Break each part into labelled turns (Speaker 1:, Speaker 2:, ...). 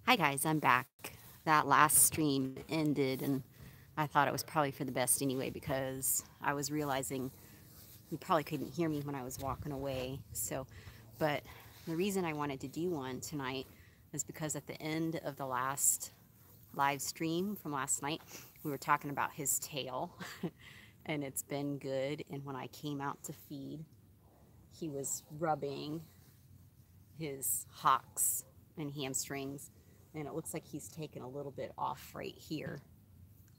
Speaker 1: Hi guys, I'm back. That last stream ended and I thought it was probably for the best anyway because I was realizing you probably couldn't hear me when I was walking away. But the reason I wanted to do one tonight is because at the end of the last live stream from last night, we were talking about his tail and it's been good. And when I came out to feed, he was rubbing his hocks and hamstrings, and it looks like he's taken a little bit off right here.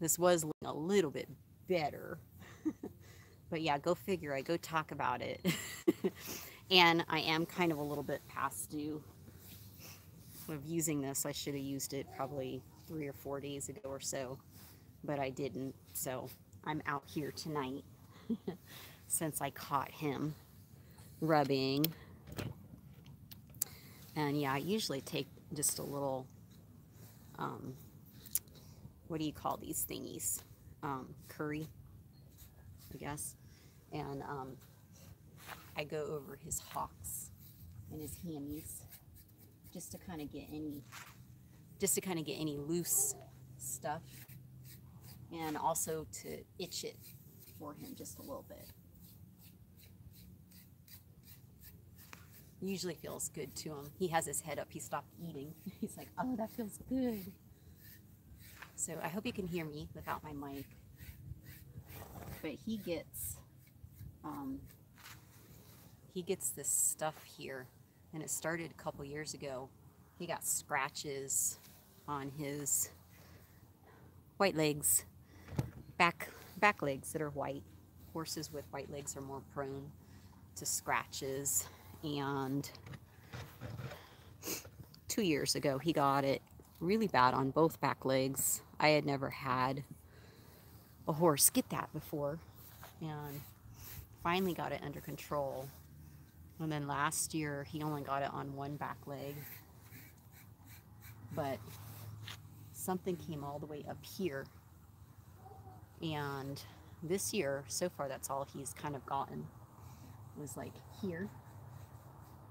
Speaker 1: This was a little bit better, but yeah, go figure. I go talk about it. And I am kind of a little bit past due of using this. I should have used it probably 3 or 4 days ago or so, but I didn't. So I'm out here tonight since I caught him rubbing. And yeah, I usually take just a little, um, what do you call these thingies? Curry, I guess. And I go over his hocks and his hammies just to kind of get any loose stuff, and also to itch it for him just a little bit. Usually feels good to him. He has his head up. He stopped eating. He's like, oh, that feels good. So I hope you can hear me without my mic. But he gets this stuff here, and it started a couple years ago. He got scratches on his white legs, back legs that are white. Horses with white legs are more prone to scratches. And 2 years ago, he got it really bad on both back legs. I had never had a horse get that before, and finally got it under control. And then last year, he only got it on one back leg, but something came all the way up here. And this year, so far, that's all he's kind of gotten. It was like here,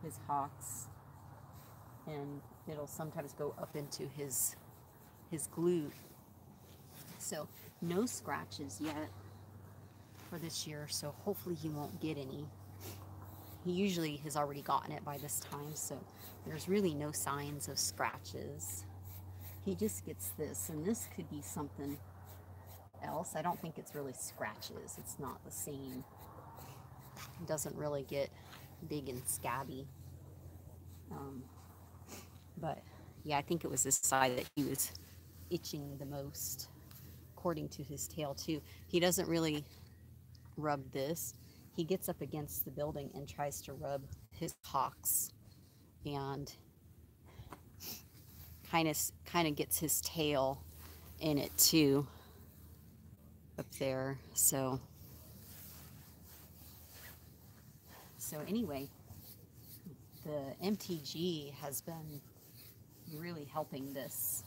Speaker 1: his hocks, and it'll sometimes go up into his glute. So no scratches yet for this year, so hopefully he won't get any. He usually has already gotten it by this time, so there's really no signs of scratches. He just gets this, and this could be something else. I don't think it's really scratches. It's not the same. It doesn't really get big and scabby. But yeah, I think it was this side that he was itching the most, according to his tail too. He doesn't really rub this. He gets up against the building and tries to rub his hocks, and kind of gets his tail in it too up there. So anyway, the MTG has been really helping this.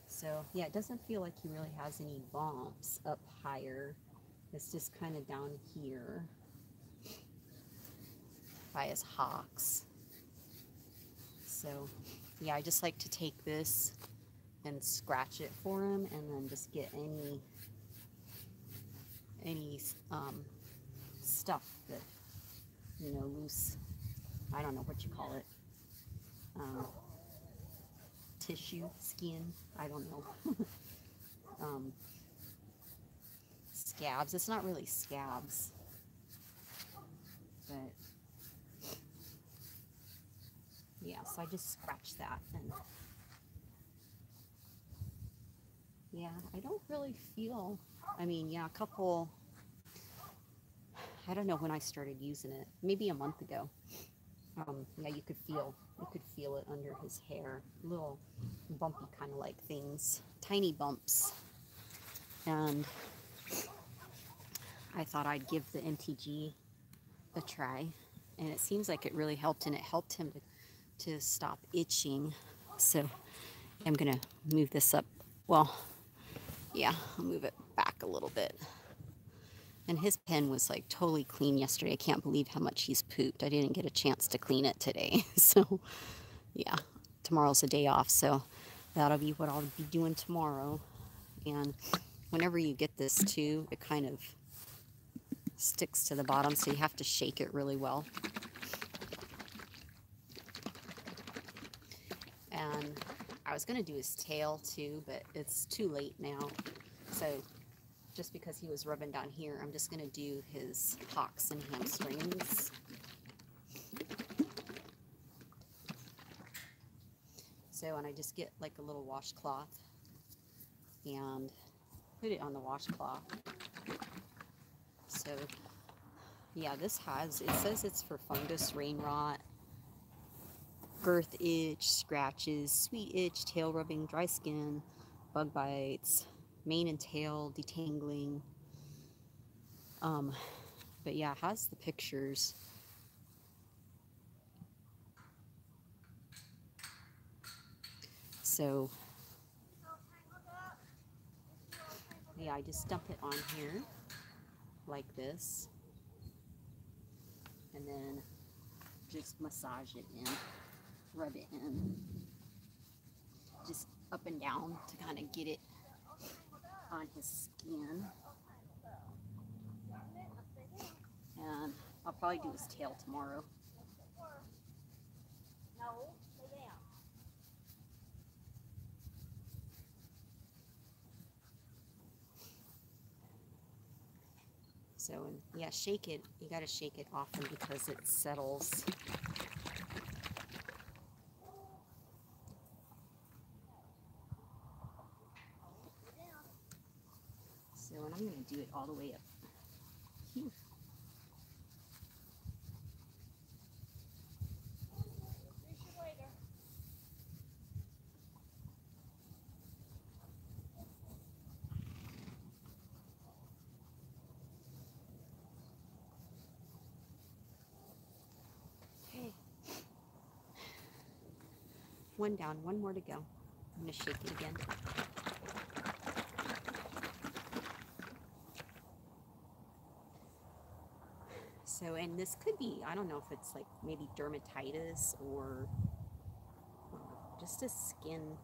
Speaker 1: So yeah, it doesn't feel like he really has any bumps up higher. It's just kind of down here by his hocks. So yeah, I just like to take this and scratch it for him, and then just get any stuff that, loose, I don't know what you call it, tissue, skin, I don't know. Scabs. It's not really scabs, but yeah, so I just scratch that, and yeah, I don't really feel, yeah, I don't know when I started using it, maybe a month ago. Yeah, you could feel it under his hair, little bumpy kind of like things, tiny bumps. And I thought I'd give the MTG a try, and it seems like it really helped, and it helped him to stop itching. So I'm gonna move this up. Well, yeah, I'll move it back a little bit. And his pen was like totally clean yesterday. I can't believe how much he's pooped. I didn't get a chance to clean it today. So, yeah, tomorrow's a day off. So, that'll be what I'll be doing tomorrow. And whenever you get this too, it kind of sticks to the bottom. So, you have to shake it really well. And I was going to do his tail too, but it's too late now. So, just because he was rubbing down here, I'm just going to do his hocks and hamstrings. So, and I just get like a little washcloth and put it on the washcloth. So, yeah, this has, it says it's for fungus, rain rot, girth itch, scratches, sweet itch, tail rubbing, dry skin, bug bites, mane and tail detangling. But yeah, it has the pictures. So yeah, I just dump it on here like this, and then just massage it in, rub it in, just up and down to kind of get it on his skin. And I'll probably do his tail tomorrow. So, and yeah, shake it. You got to shake it often because it settles. So, and I'm going to do it all the way up here. Okay. One down, one more to go. I'm going to shake it again. So, and this could be, I don't know if it's like maybe dermatitis or just a skin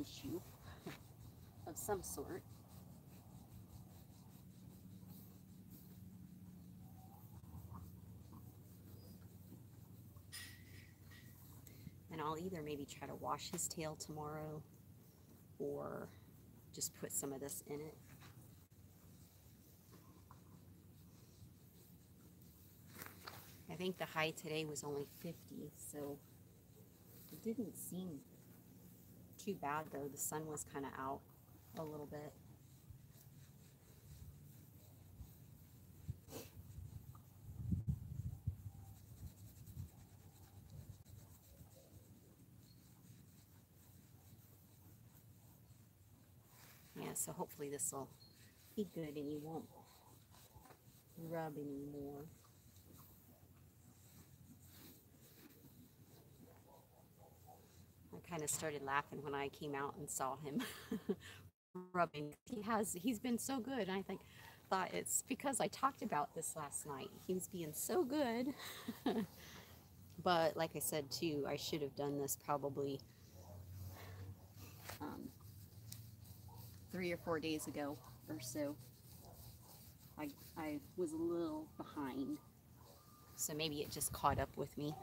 Speaker 1: issue of some sort. And I'll either maybe try to wash his tail tomorrow or just put some of this in it. I think the high today was only 50, so it didn't seem too bad though. The sun was kind of out a little bit. Yeah, so hopefully this will be good and you won't rub anymore. I kind of started laughing when I came out and saw him rubbing. He's been so good. And I thought it's because I talked about this last night. He was being so good. But like I said too, I should have done this probably 3 or 4 days ago or so. I was a little behind, so maybe it just caught up with me.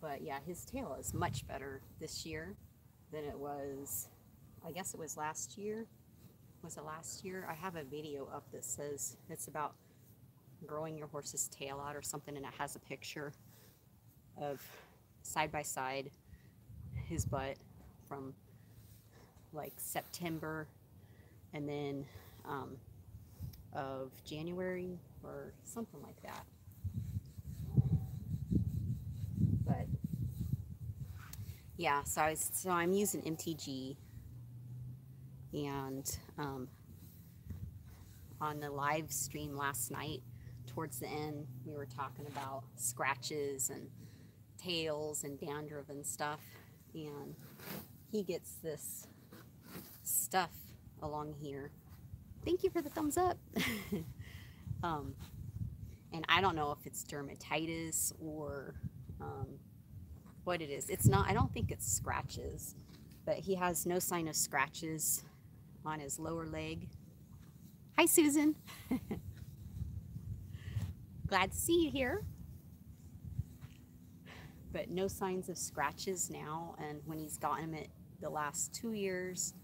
Speaker 1: But yeah, his tail is much better this year than it was, I guess it was last year. Was it last year? I have a video up that says it's about growing your horse's tail out or something, and it has a picture of side by side his butt from like September and then of January or something like that. But yeah, so I'm using MTG, and on the live stream last night, towards the end, we were talking about scratches and tails and dandruff and stuff, and he gets this stuff along here. Thank you for the thumbs up. And I don't know if it's dermatitis or what it is. It's not, I don't think it's scratches, but he has no sign of scratches on his lower leg. Hi, Susan. Glad to see you here. But no signs of scratches now, and when he's gotten it the last 2 years,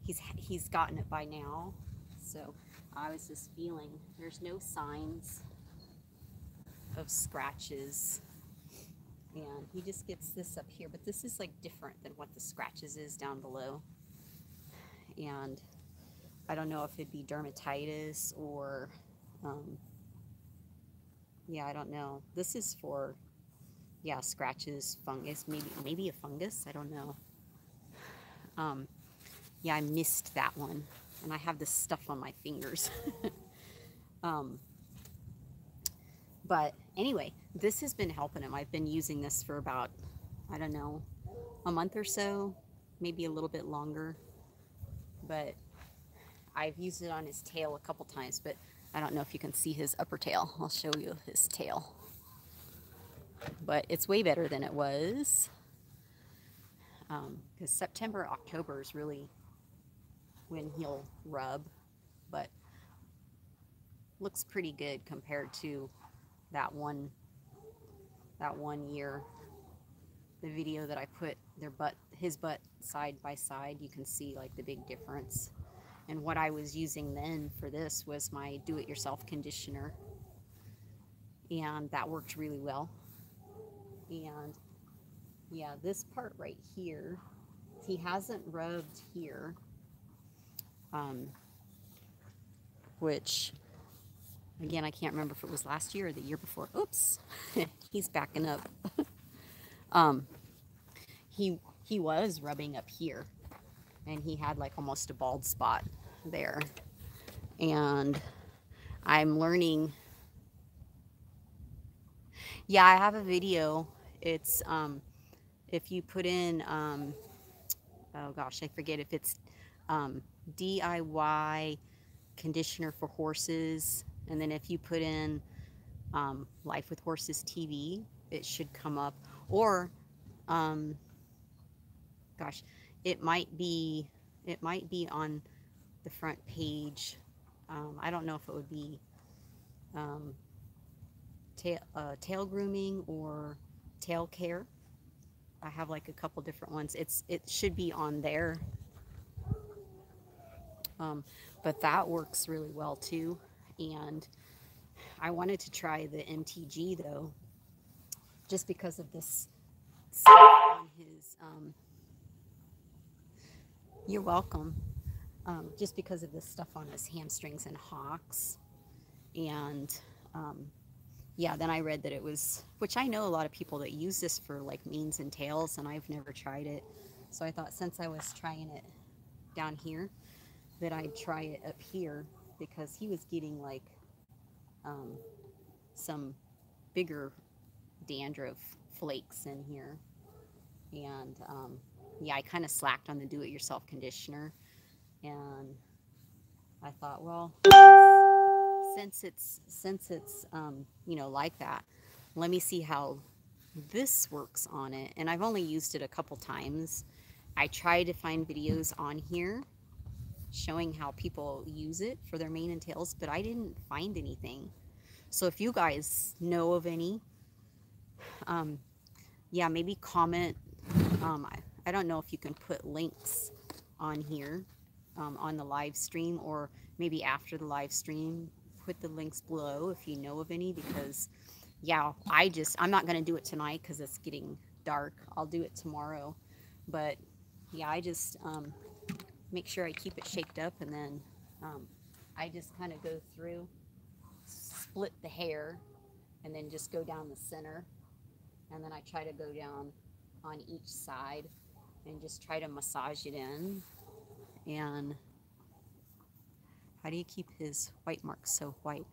Speaker 1: he's gotten it by now. So I was just feeling there's no signs of scratches, and he just gets this up here, but this is like different than what the scratches is down below. And I don't know if it'd be dermatitis or yeah, I don't know. This is for, yeah, scratches, fungus, maybe a fungus, I don't know. Yeah, I missed that one, and I have this stuff on my fingers. But anyway, this has been helping him. I've been using this for about, I don't know, a month or so, maybe a little bit longer. But I've used it on his tail a couple times, but I don't know if you can see his upper tail. I'll show you his tail. But it's way better than it was. Because September, October is really when he'll rub, but looks pretty good compared to that one year. The video that I put his butt side by side, you can see like the big difference. And what I was using then for this was my do-it-yourself conditioner, and that worked really well. And yeah, this part right here, he hasn't rubbed here, which again, I can't remember if it was last year or the year before. Oops, he's backing up. He was rubbing up here, and he had like almost a bald spot there. And I'm learning. Yeah, I have a video. It's if you put in oh gosh, I forget if it's DIY conditioner for horses, and then if you put in Life with Horses TV, it should come up. Or gosh, it might be on the front page. I don't know if it would be tail grooming or tail care. I have like a couple different ones. It should be on there. But that works really well too. And I wanted to try the MTG though, just because of this stuff on his you're welcome. Just because of this stuff on his hamstrings and hocks. And yeah, then I read that it was, which I know a lot of people that use this for like manes and tails, and I've never tried it. So I thought, since I was trying it down here, that I'd try it up here, because he was getting like some bigger dandruff flakes in here. And yeah, I kind of slacked on the do-it-yourself conditioner, and I thought, well, since it's you know, like that, let me see how this works on it. And I've only used it a couple times. I tried to find videos on here showing how people use it for their mane and tails, but I didn't find anything. So if you guys know of any, yeah, maybe comment. I don't know if you can put links on here on the live stream, or maybe after the live stream, put the links below if you know of any, because yeah, I'm not going to do it tonight because it's getting dark. I'll do it tomorrow. But yeah, I just make sure I keep it shaped up, and then I just kind of go through, split the hair, and then just go down the center, and then I try to go down on each side and just try to massage it in. And how do you keep his white marks so white?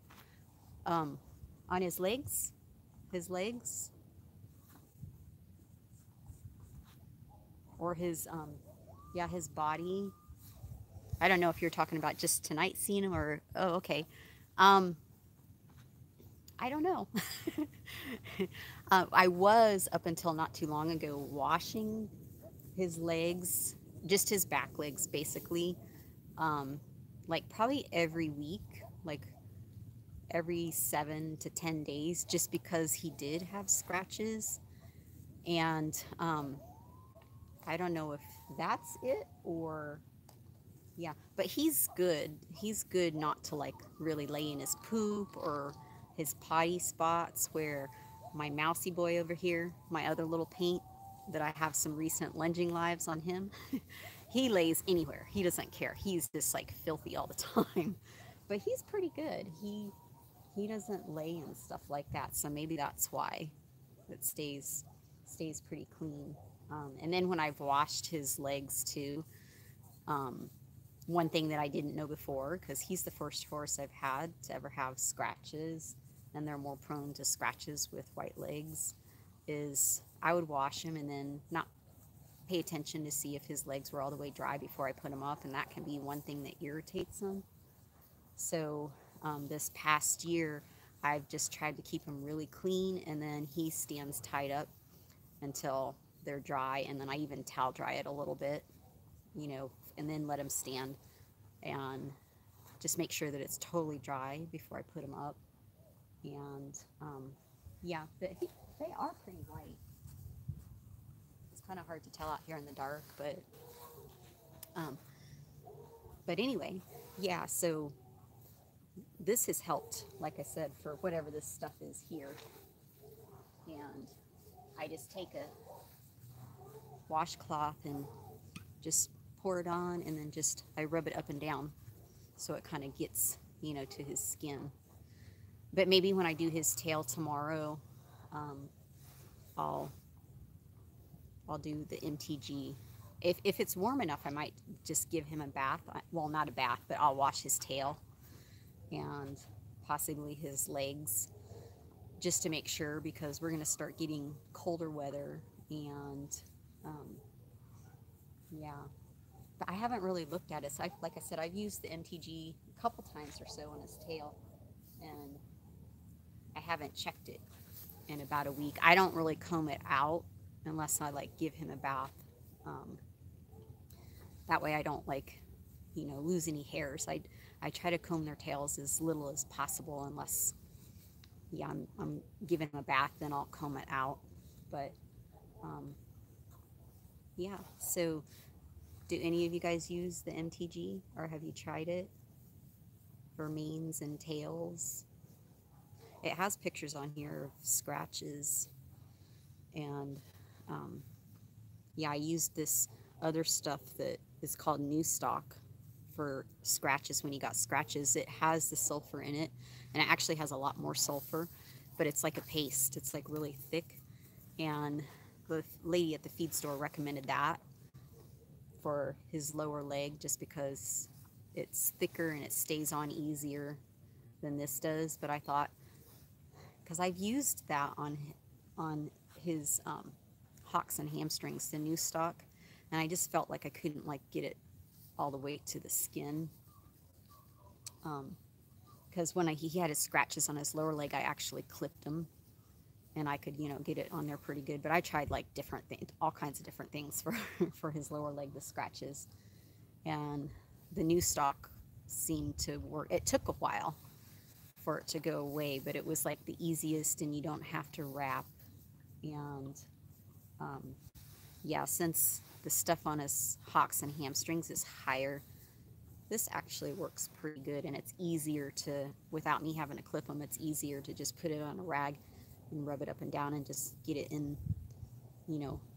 Speaker 1: On his legs, or his Yeah, his body. I don't know if you're talking about just tonight seeing him or, oh, okay. Um, I don't know. I was up until not too long ago washing his legs, just his back legs, basically. Um, like probably every week, like every 7 to 10 days, just because he did have scratches. And I don't know if that's it or yeah, but he's good. He's good not to like really lay in his poop or his potty spots where my mousy boy over here, my other little paint that I have some recent lunging lives on him, he lays anywhere. He doesn't care. He's just like filthy all the time. But he's pretty good. He doesn't lay and stuff like that. So maybe that's why it stays pretty clean. And then when I've washed his legs too, um, one thing that I didn't know before, because he's the first horse I've had to ever have scratches, and they're more prone to scratches with white legs, is I would wash him and then not pay attention to see if his legs were all the way dry before I put him up, and that can be one thing that irritates them. So this past year, I've just tried to keep him really clean, and then he stands tied up until they're dry, and then I even towel dry it a little bit, and then let him stand and just make sure that it's totally dry before I put them up. And yeah, they are pretty white. It's kind of hard to tell out here in the dark, um, but anyway, yeah. So this has helped, like I said, for whatever this stuff is here. And I just take a washcloth and just pour it on, and then just I rub it up and down so it kind of gets to his skin. But maybe when I do his tail tomorrow, um, I'll I'll do the MTG. If it's warm enough, I might just give him a bath. Well, not a bath, but I'll wash his tail and possibly his legs just to make sure, because we're going to start getting colder weather. And um, yeah, but I haven't really looked at it. So like I said, I've used the MTG a couple times or so on his tail, and I haven't checked it in about a week. I don't really comb it out unless I like give him a bath. Um, that way I don't like, lose any hairs. I try to comb their tails as little as possible, unless yeah, I'm giving him a bath, then I'll comb it out. But um, yeah, so do any of you guys use the MTG, or have you tried it for manes and tails? It has pictures on here of scratches, and um, yeah, I used this other stuff that is called New Stock for scratches. When you got scratches, it has the sulfur in it, and it actually has a lot more sulfur, but it's like a paste. It's like really thick, and the lady at the feed store recommended that for his lower leg, just because it's thicker and it stays on easier than this does. But I thought, because I've used that on his hocks and hamstrings, the New Stock, and I just felt like I couldn't like get it all the way to the skin. Because when he had his scratches on his lower leg, I actually clipped them, and I could get it on there pretty good. But I tried like different things, all kinds of different things for for his lower leg, the scratches, and the New Stock seemed to work. It took a while for it to go away, but it was like the easiest, and you don't have to wrap. And um, yeah, since the stuff on his hocks and hamstrings is higher, this actually works pretty good, and it's easier to, without me having to clip them, it's easier to just put it on a rag and rub it up and down and just get it in,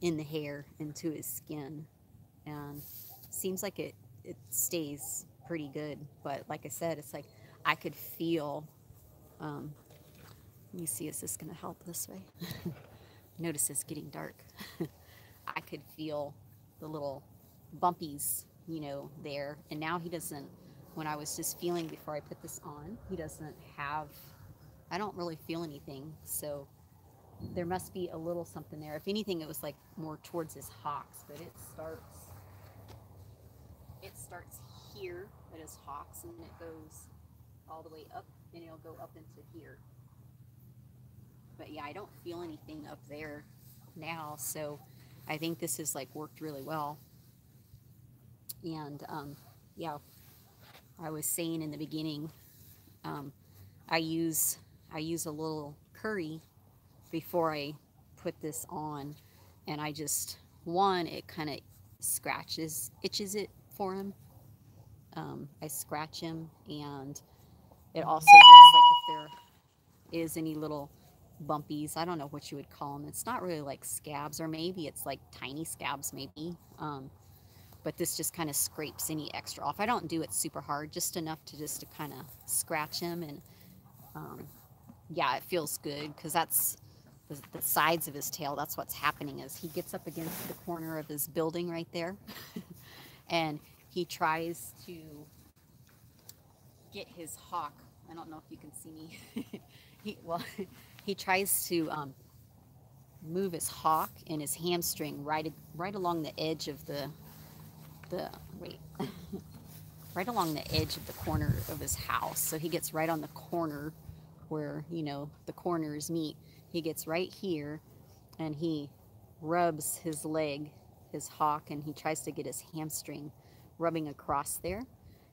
Speaker 1: in the hair, into his skin. And seems like it stays pretty good. But like I said, it's like I could feel, let me see, is this going to help this way? Notice it's getting dark. I could feel the little bumpies, there. And now he doesn't, when I was just feeling before I put this on, he doesn't have, I don't really feel anything. So there must be a little something there. If anything, it was like more towards his hocks, but it starts starts here at his hocks, and then it goes all the way up, and it'll go up into here. But yeah, I don't feel anything up there now, so I think this has like worked really well. And yeah, I was saying in the beginning, um, I use a little curry before I put this on, and I just, one, it kind of itches it for him. I scratch him, and it also gets like if there is any little bumpies, I don't know what you would call them. It's not really like scabs, or maybe it's like tiny scabs, maybe. But this just kind of scrapes any extra off. I don't do it super hard, just enough to kind of scratch him, and yeah, it feels good because that's the sides of his tail. That's what's happening is he gets up against the corner of his building right there, and he tries to get his hawk. I don't know if you can see me. He tries to move his hawk and his hamstring right along the edge of the wait. Right along the edge of the corner of his house. So he gets right on the corner where, you know, the corners meet. He gets right here, and he rubs his leg, his hawk, and he tries to get his hamstring rubbing across there.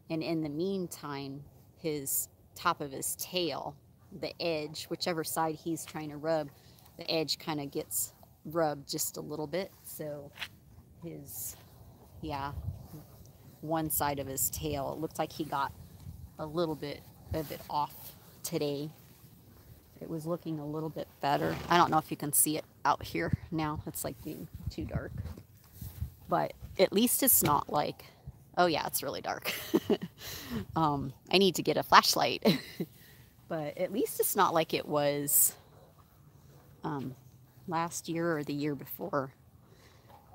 Speaker 1: And in the meantime, his top of his tail, the edge, whichever side he's trying to rub, the edge kind of gets rubbed just a little bit. So his, yeah, one side of his tail, it looked like he got a little bit of it off today. It was looking a little bit better. I don't know if you can see it out here now. It's like being too dark. But at least it's not like, oh yeah, it's really dark. I need to get a flashlight. But at least it's not like it was last year or the year before.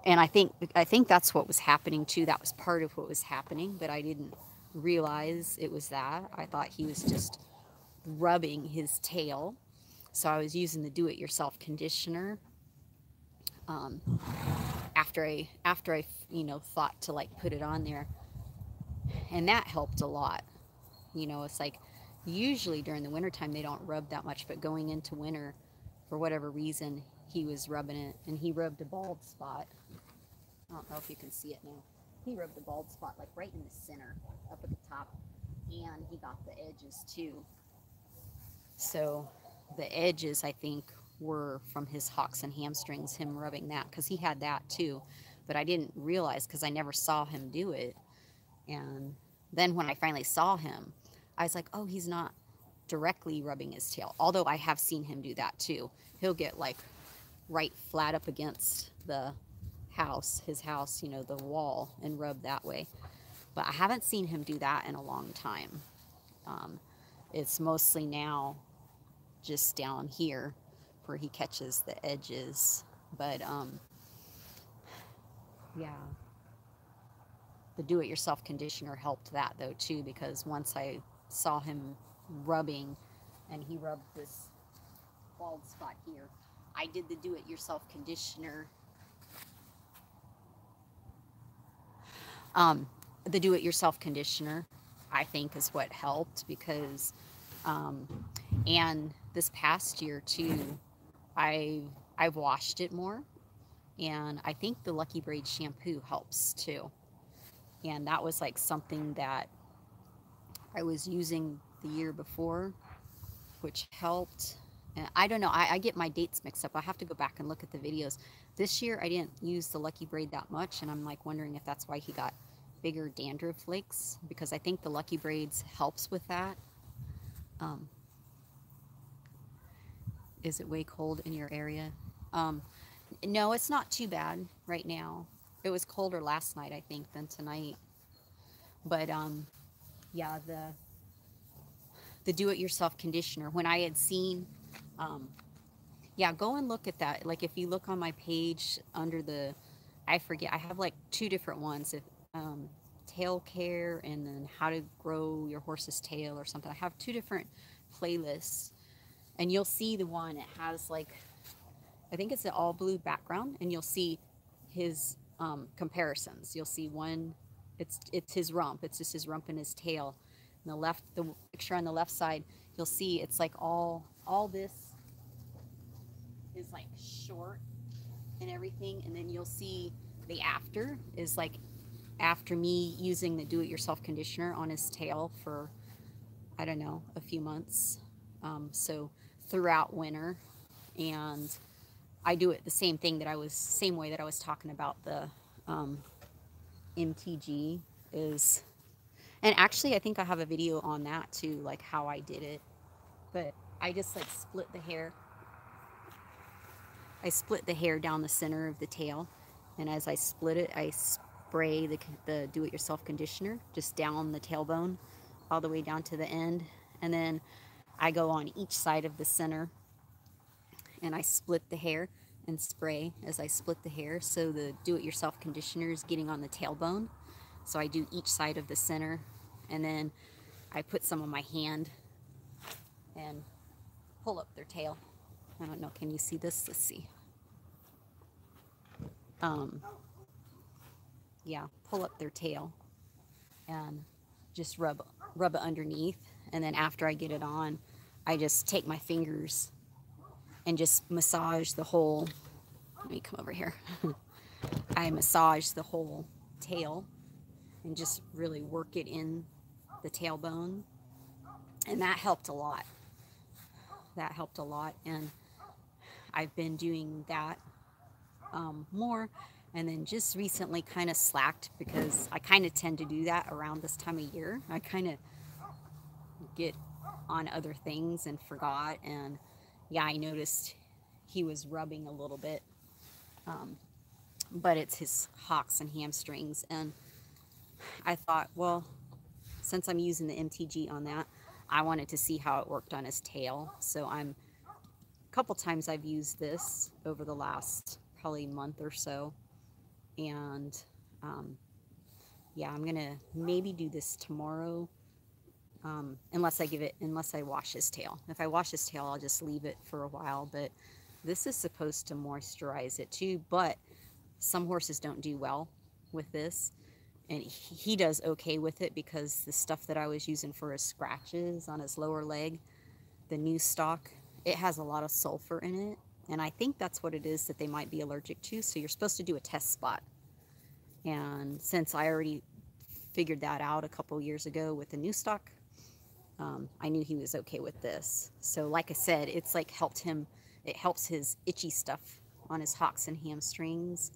Speaker 1: And I think that's what was happening too. That was part of what was happening, but I didn't realize it was that. I thought he was just rubbing his tail. So I was using the do-it-yourself conditioner after I you know, thought to like put it on there, and that helped a lot. You know, it's like usually during the wintertime they don't rub that much, but going into winter, for whatever reason, he was rubbing it, and he rubbed a bald spot. I don't know if you can see it now. He rubbed the bald spot like right in the center, up at the top, and he got the edges too. So the edges, I think, were from his hocks and hamstrings, him rubbing that, because he had that too. But I didn't realize because I never saw him do it. And then when I finally saw him, I was like, oh, he's not directly rubbing his tail. Although I have seen him do that too. He'll get like right flat up against the house, his house, you know, the wall, and rub that way. But I haven't seen him do that in a long time. It's mostly now just down here where he catches the edges. But yeah, the do-it-yourself conditioner helped that though too, because once I saw him rubbing, and he rubbed this bald spot here, I did the do-it-yourself conditioner. The do-it-yourself conditioner, I think, is what helped, because and this past year too, I've washed it more, and I think the Lucky Braid shampoo helps too. And that was like something that I was using the year before, which helped. And I don't know, I get my dates mixed up. I have to go back and look at the videos. This year I didn't use the Lucky Braid that much, and I'm like wondering if that's why he got bigger dandruff flakes, because I think the Lucky Braids helps with that. Is it way cold in your area? No, it's not too bad right now. It was colder last night, I think, than tonight. But yeah, the do-it-yourself conditioner, when I had seen, yeah, go and look at that. Like if you look on my page under the, I forget, I have like 2 different ones. If tail care, and then how to grow your horse's tail or something. I have 2 different playlists, and you'll see the one, it has like, I think it's an all blue background, and you'll see his comparisons. You'll see one It's his rump. It's just his rump and his tail. And the picture on the left side, you'll see it's like all this is like short and everything, and then you'll see the after is like after me using the do-it-yourself conditioner on his tail for, I don't know, a few months. So throughout winter, and I do it the same way that I was talking about the MTG is, and actually I think I have a video on that too, like how I did it. But I just like split the hair. I split the hair down the center of the tail, and as I split it, I spray the do-it-yourself conditioner just down the tailbone all the way down to the end, and then I go on each side of the center and I split the hair and spray as I split the hair, so the do-it-yourself conditioner is getting on the tailbone. So I do each side of the center, and then I put some on my hand and pull up their tail. I don't know, can you see this? Let's see. Yeah, pull up their tail and just rub it underneath. And then after I get it on, I just take my fingers and just massage the whole, let me come over here. I massage the whole tail and just really work it in the tailbone. And that helped a lot. That helped a lot. And I've been doing that more. And then just recently kind of slacked, because I kind of tend to do that around this time of year. I kind of get on other things and forgot. And yeah, I noticed he was rubbing a little bit, but it's his hocks and hamstrings. And I thought, well, since I'm using the MTG on that, I wanted to see how it worked on his tail. So a couple times I've used this over the last probably month or so. And yeah, I'm gonna maybe do this tomorrow, unless I wash his tail. If I wash his tail, I'll just leave it for a while. But this is supposed to moisturize it too, but some horses don't do well with this, and he does okay with it, because the stuff that I was using for his scratches on his lower leg, the new stock, it has a lot of sulfur in it. And I think that's what it is that they might be allergic to. So you're supposed to do a test spot. And since I already figured that out a couple years ago with the new stock, I knew he was okay with this. So like I said, it's like it helps his itchy stuff on his hocks and hamstrings.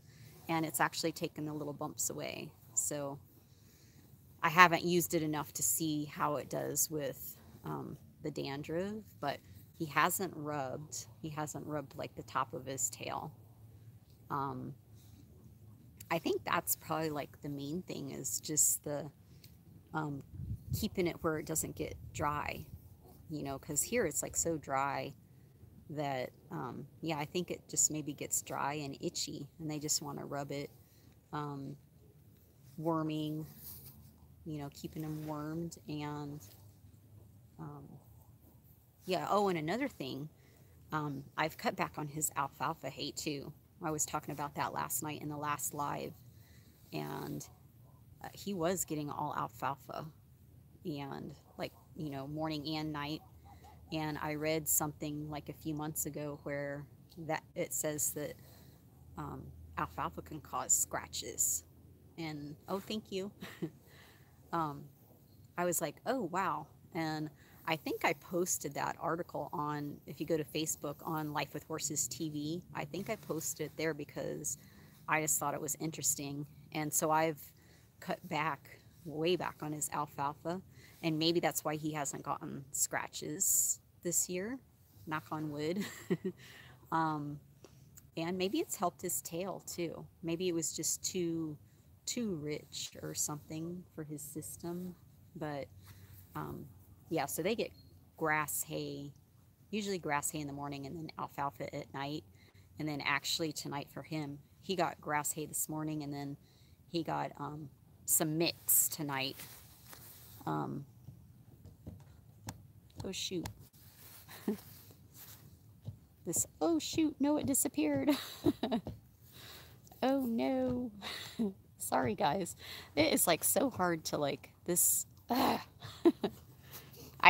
Speaker 1: And it's actually taken the little bumps away. So I haven't used it enough to see how it does with the dandruff, but he hasn't rubbed like the top of his tail. I think that's probably like the main thing, is just the keeping it where it doesn't get dry, because here it's like so dry that yeah, I think it just maybe gets dry and itchy, and they just want to rub it, worming, keeping them wormed. And yeah, oh, and another thing, I've cut back on his alfalfa hay too. I was talking about that last night in the last live, and he was getting all alfalfa, and like, morning and night. And I read something like a few months ago where that it says that alfalfa can cause scratches. And oh, thank you. I was like, oh wow. And I think I posted that article on, if you go to Facebook, on Life with Horses TV. I think I posted it there because I just thought it was interesting. And so I've cut back, way back on his alfalfa. And maybe that's why he hasn't gotten scratches this year. Knock on wood. And maybe it's helped his tail too. Maybe it was just too rich or something for his system. But yeah, so they get grass hay, usually grass hay in the morning, and then alfalfa at night. And then actually tonight for him, he got grass hay this morning, and then he got some mix tonight. Oh shoot. Oh shoot, no, it disappeared. Oh no. Sorry, guys. It is like so hard to like this. I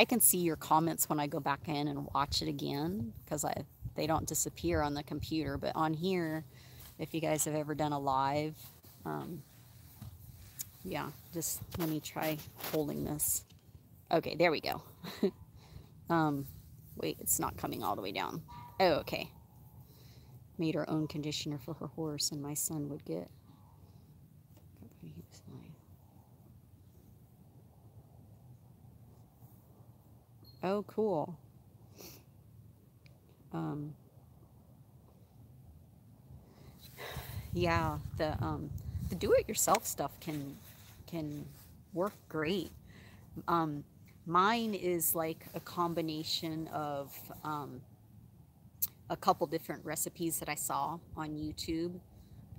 Speaker 1: can see your comments when I go back in and watch it again because they don't disappear on the computer. But on here, if you guys have ever done a live, um, yeah, just let me try holding this. Okay, there we go. um, wait, it's not coming all the way down. Oh, okay. Made her own conditioner for her horse, and my son would get. Oh, cool. Um, yeah, the do-it-yourself stuff can work great. Um, Mine is like a combination of a couple different recipes that I saw on YouTube,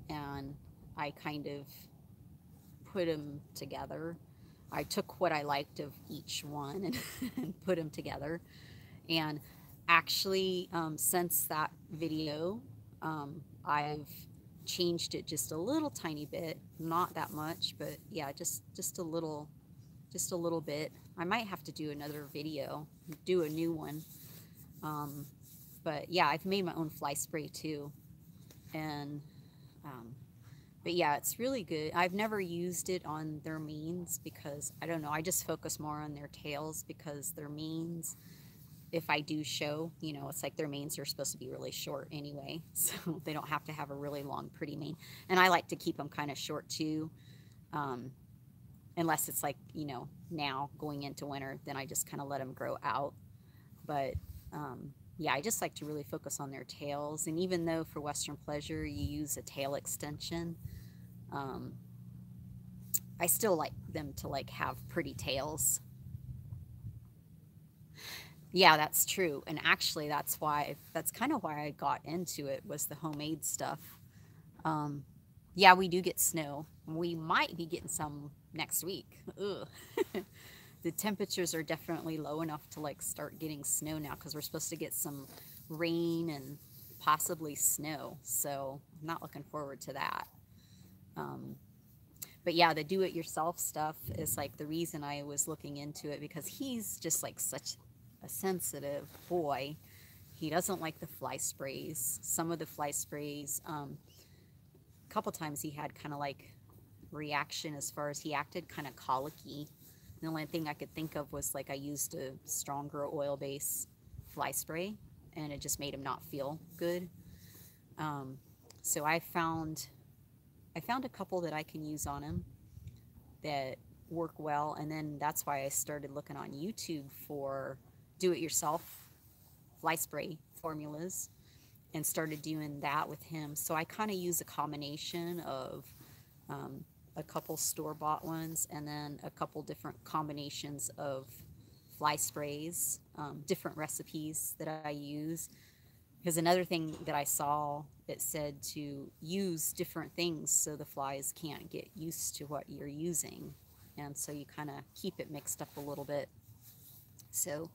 Speaker 1: and I kind of put them together. I took what I liked of each one and put them together. And actually, since that video, I've changed it just a little tiny bit, not that much, but yeah, just a little bit. I might have to do another video, do a new one. Um, but yeah, I've made my own fly spray too, and um, but yeah, it's really good. I've never used it on their manes because I don't know. I just focus more on their tails because their manes, if I do show, it's like their manes are supposed to be really short anyway, so they don't have to have a really long, pretty mane. And I like to keep them kind of short too, um, unless it's like, now going into winter, then I just kind of let them grow out. But yeah, I just like to really focus on their tails. And even though for Western Pleasure you use a tail extension, um, I still like them to like have pretty tails. Yeah, that's true. And actually, that's kind of why I got into it was the homemade stuff. Um, yeah, we do get snow. We might be getting some next week. Ugh. The temperatures are definitely low enough to like start getting snow now because we're supposed to get some rain and possibly snow. So I'm not looking forward to that. Um, but yeah, the do-it-yourself stuff is like the reason I was looking into it because he's just like such a sensitive boy. He doesn't like the fly sprays. Some of the fly sprays, a couple times he had kind of like reaction as far as he acted kind of colicky. The only thing I could think of was like I used a stronger oil base fly spray and it just made him not feel good. Um, so I found a couple that I can use on him that work well, and then that's why I started looking on YouTube for do-it-yourself fly spray formulas and started doing that with him. So I kind of use a combination of a couple store-bought ones and then a couple different combinations of fly sprays, different recipes that I use. Because another thing that I saw, it said to use different things so the flies can't get used to what you're using. And so you kind of keep it mixed up a little bit. So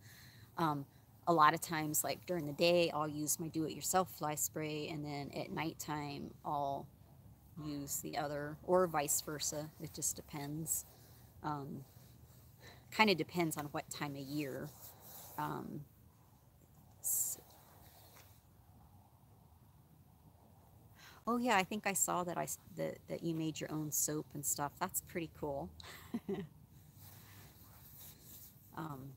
Speaker 1: a lot of times, like during the day, I'll use my do-it-yourself fly spray, and then at nighttime, I'll use the other, or vice versa. It just depends. Um, Kind of depends on what time of year. Um, Oh yeah, I think I saw that that you made your own soap and stuff. That's pretty cool. Um,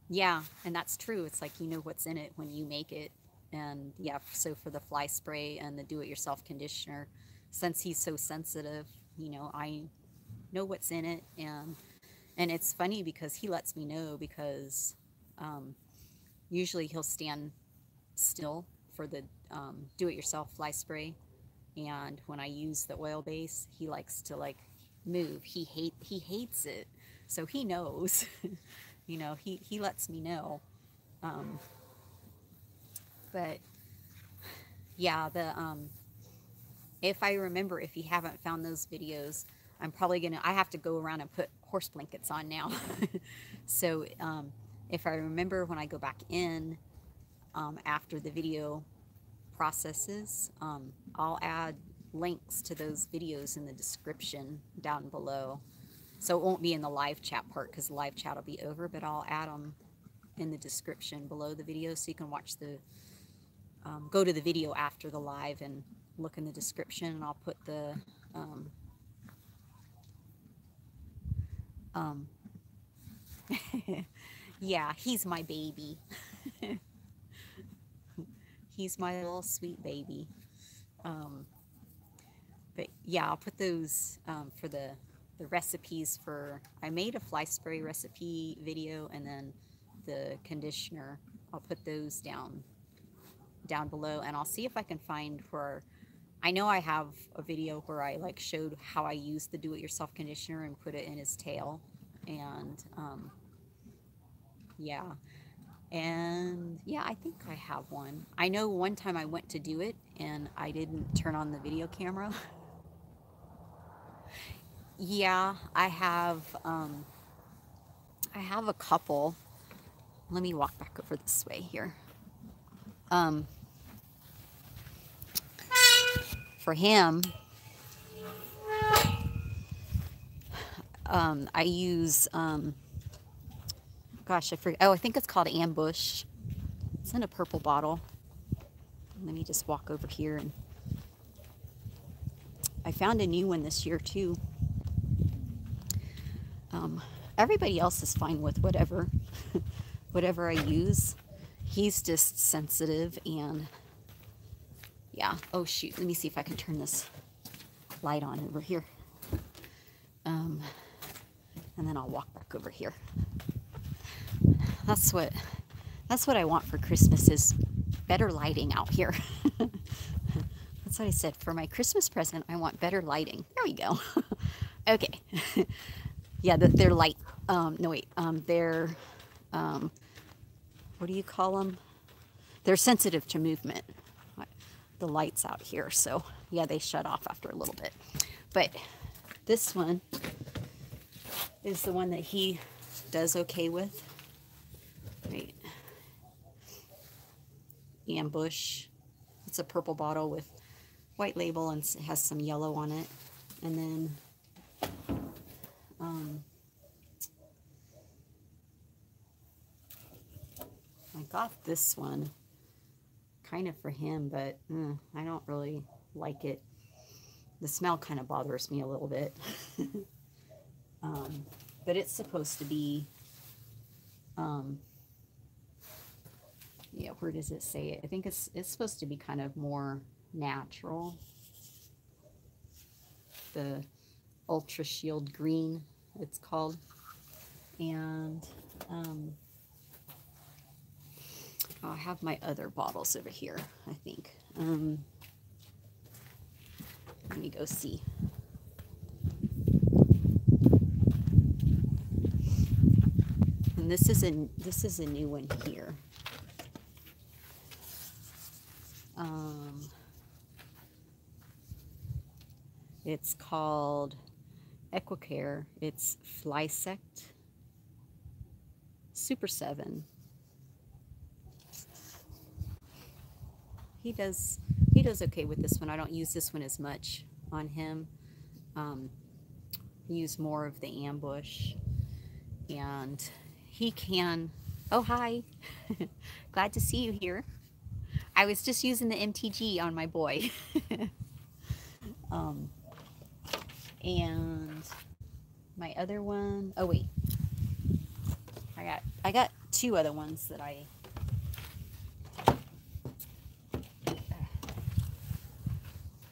Speaker 1: yeah, and that's true. It's like you know what's in it when you make it. And yeah, so for the fly spray and the do-it-yourself conditioner, since he's so sensitive, I know what's in it, and it's funny because he lets me know because um, usually he'll stand still for the do-it-yourself fly spray. And when I use the oil base, he likes to like move. He hates it, so he knows. He lets me know. Um, but yeah, the if I remember, if you haven't found those videos, I have to go around and put horse blankets on now. So if I remember when I go back in after the video processes, I'll add links to those videos in the description down below. So it won't be in the live chat part because the live chat will be over, but I'll add them in the description below the video so you can watch the, go to the video after the live and look in the description, and I'll put the, yeah, he's my baby. He's my little sweet baby. But yeah, I'll put those for the recipes for, I made a fly spray recipe video, and then the conditioner, I'll put those down below, and I'll see if I can find where, I know I have a video where I like showed how I used the do-it-yourself conditioner and put it in his tail, and yeah. And yeah, I think I have one. I know one time I went to do it and I didn't turn on the video camera. Yeah, I have a couple. Let me walk back over this way here. For him, I use, gosh, I forget. Oh, I think it's called Ambush. It's in a purple bottle. Let me just walk over here, and I found a new one this year too. Everybody else is fine with whatever whatever I use. He's just sensitive, and yeah. Oh shoot, let me see if I can turn this light on over here. And then I'll walk back over here. That's what I want for Christmas, is better lighting out here. That's what I said. For my Christmas present, I want better lighting. There we go. Okay. Yeah, they're light. No, wait. They're, what do you call them? They're sensitive to movement. The lights out here. So, yeah, they shut off after a little bit. But this one is the one that he does okay with. Right. Ambush. It's a purple bottle with white label, and it has some yellow on it. And then I got this one kind of for him, but I don't really like it. The smell kind of bothers me a little bit. But it's supposed to be, yeah, where does it say it? I think it's supposed to be kind of more natural. The Ultra Shield Green, it's called. And I have my other bottles over here, I think. Let me go see. And this is a new one here. It's called Equicare. It's Flysect Super 7. He does okay with this one. I don't use this one as much on him. I use more of the Ambush, and he can. Oh, hi. Glad to see you here. I was just using the MTG on my boy. And my other one, oh wait, I got two other ones that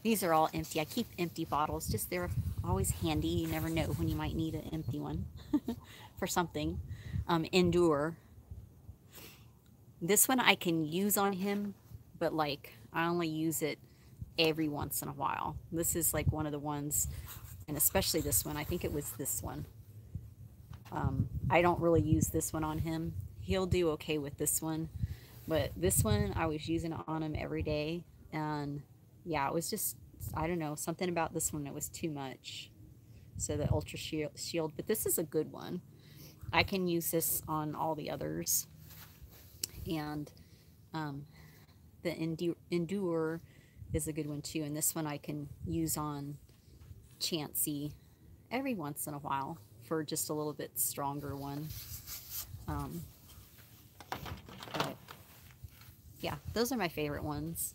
Speaker 1: these are all empty. I keep empty bottles, just they're always handy. You never know when you might need an empty one for something. Endure. This one I can use on him, but like I only use it every once in a while. This is like one of the ones, and especially this one. I think it was this one. I don't really use this one on him. He'll do okay with this one, but this one I was using it on him every day, and yeah, it was just, I don't know, something about this one that was too much. So the Ultra Shield, but this is a good one. I can use this on all the others. And the Endure is a good one too. And this one I can use on Chansey every once in a while for just a little bit stronger one. But yeah, those are my favorite ones.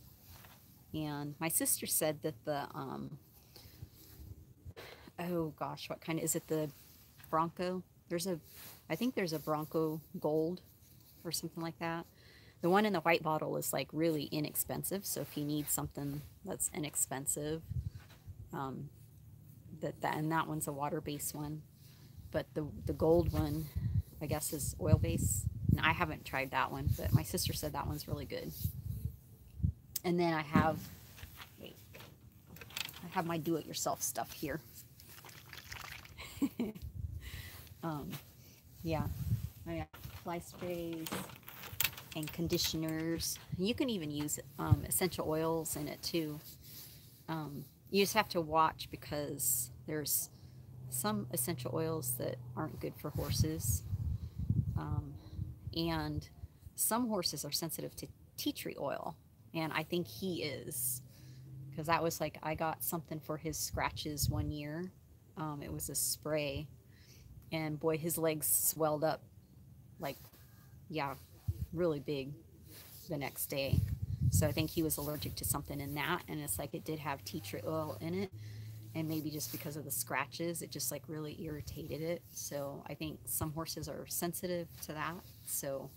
Speaker 1: And my sister said that the, oh gosh, what kind is it? The Bronco? I think there's a Bronco Gold or something like that. The one in the white bottle is like really inexpensive. So if you need something that's inexpensive, and that one's a water-based one. But the gold one, I guess, is oil-based. And I haven't tried that one, but my sister said that one's really good. And then I have my do-it-yourself stuff here. Yeah, I got fly sprays and conditioners. You can even use essential oils in it too. You just have to watch because there's some essential oils that aren't good for horses. And some horses are sensitive to tea tree oil. And I think he is. Because that was like, I got something for his scratches one year. It was a spray. And boy, his legs swelled up like, yeah, really big the next day. So I think he was allergic to something in that. And it's like it did have tea tree oil in it. And maybe just because of the scratches, it just like really irritated it. So I think some horses are sensitive to that. So,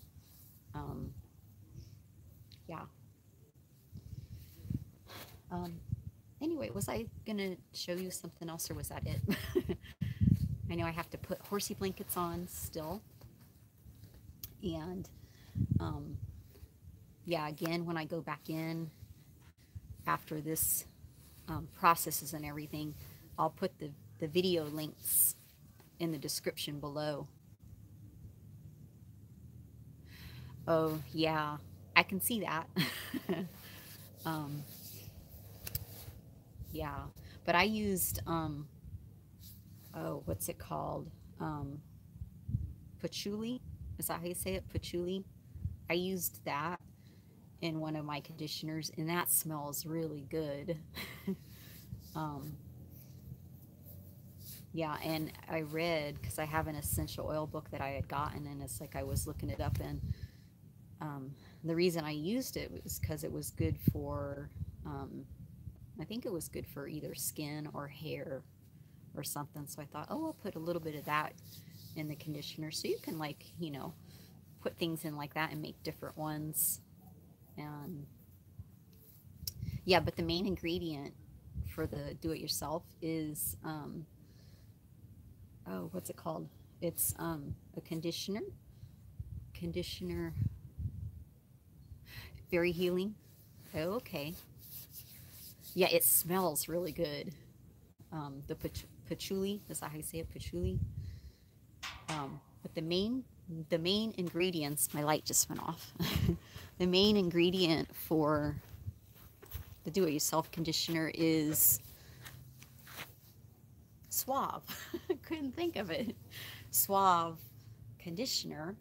Speaker 1: yeah. Anyway, was I going to show you something else or was that it? I know I have to put horsey blankets on still. And, yeah, again, when I go back in after this processes and everything, I'll put the video links in the description below. Oh, yeah, I can see that. Yeah, but I used, oh, what's it called? Patchouli? Is that how you say it? Patchouli? I used that in one of my conditioners, and that smells really good. Yeah, and I read, because I have an essential oil book that I had gotten, and it's like I was looking it up, and the reason I used it was because it was good for, I think it was good for either skin or hair or something. So I thought, oh, I'll put a little bit of that in the conditioner. So you can, like, you know, put things in like that and make different ones. And yeah, but the main ingredient for the do-it-yourself is, oh, what's it called? It's a conditioner. Very healing. Oh, okay. Yeah, it smells really good. The patchouli, is that how you say it? Patchouli. But the main ingredients, my light just went off. The main ingredient for the do-it-yourself conditioner is Suave. I couldn't think of it. Suave Conditioner.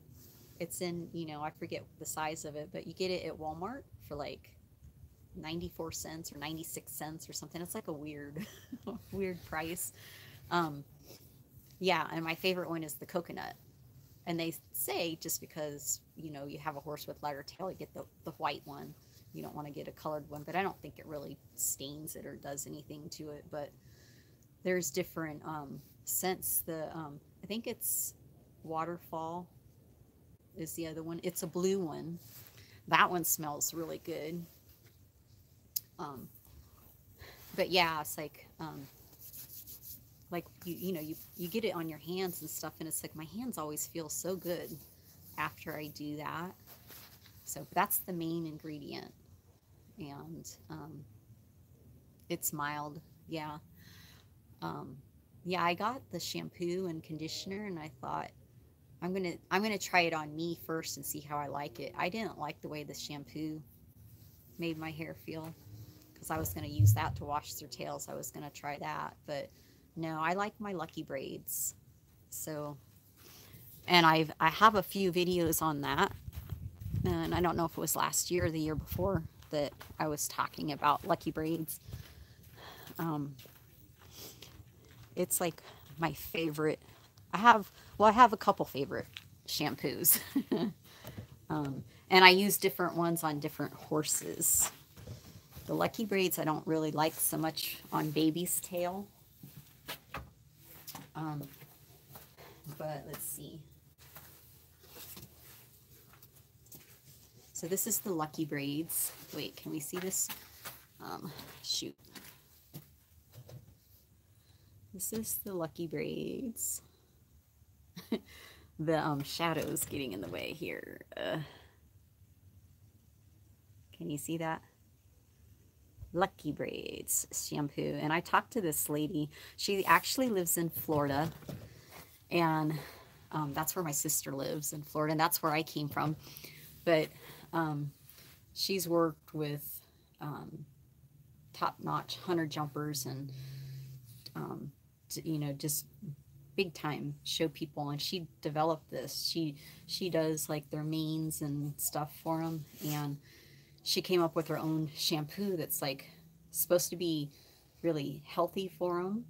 Speaker 1: It's in, you know, I forget the size of it, but you get it at Walmart for like 94 cents or 96 cents or something. It's like a weird price. Yeah, and my favorite one is the coconut. And they say just because, you know, you have a horse with lighter tail, you get the white one. You don't want to get a colored one, but I don't think it really stains it or does anything to it. But there's different scents. I think it's Waterfall is the other one. It's a blue one. That one smells really good. But yeah, it's like you know, you get it on your hands and stuff, and it's like my hands always feel so good after I do that. So that's the main ingredient, and it's mild. Yeah. Yeah, I got the shampoo and conditioner, and I thought I'm gonna try it on me first and see how I like it. I didn't like the way the shampoo made my hair feel, because I was gonna use that to wash their tails. I was gonna try that, but no, I like my Lucky braids. So, and I have a few videos on that, and I don't know if it was last year or the year before, that I was talking about, Lucky Braids. It's like my favorite. I have a couple favorite shampoos. And I use different ones on different horses. The Lucky Braids I don't really like so much on Baby's tail. But let's see. So this is the Lucky Braids. Wait, can we see this? Shoot. This is the Lucky Braids. The shadow's getting in the way here. Can you see that? Lucky Braids shampoo. And I talked to this lady. She actually lives in Florida. And that's where my sister lives, in Florida. And that's where I came from. But she's worked with top-notch hunter jumpers and, you know, just big time show people. And she developed this. She does like their manes and stuff for them. And she came up with her own shampoo that's like supposed to be really healthy for them.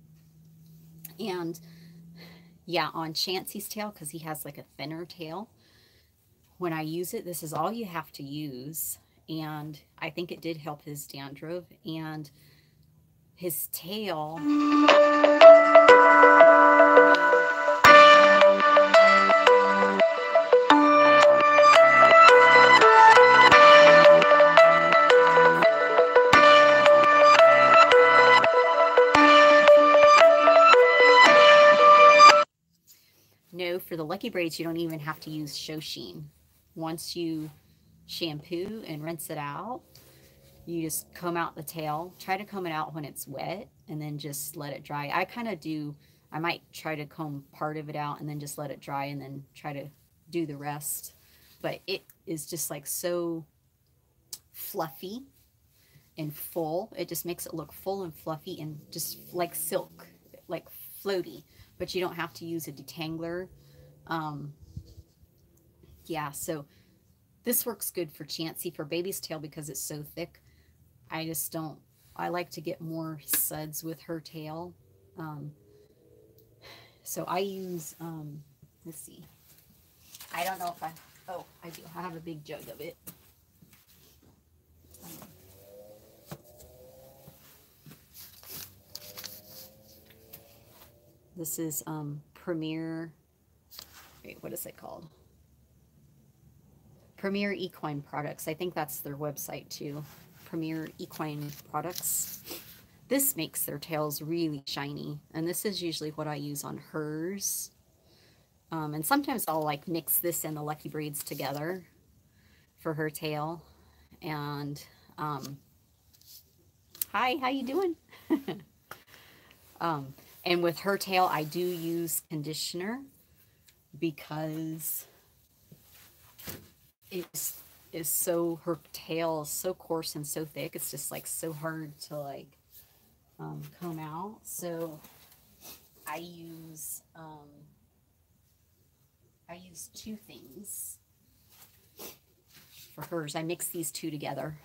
Speaker 1: And yeah, on Chansey's tail, because he has like a thinner tail, when I use it, this is all you have to use. And I think it did help his dandruff and his tail. No, for the Lucky Braids, you don't even have to use show sheen. Once you shampoo and rinse it out, you just comb out the tail. Try to comb it out when it's wet and then just let it dry. I kind of do, I might try to comb part of it out and then just let it dry and then try to do the rest. But it is just like so fluffy and full. It just makes it look full and fluffy and just like silk, like floaty. But you don't have to use a detangler. Yeah, so this works good for Chansey. For Baby's tail, because it's so thick, I just don't, I like to get more suds with her tail. So I use, let's see. I don't know if oh, I do. I have a big jug of it. This is Premier, wait, what is it called? Premier Equine Products. I think that's their website too. Premier Equine Products. This makes their tails really shiny. And this is usually what I use on hers. And sometimes I'll like mix this and the Lucky Braids together for her tail. And hi, how you doing? And with her tail, I do use conditioner because it is so, her tail is so coarse and so thick. It's just like so hard to like comb out. So I use two things for hers. I mix these two together.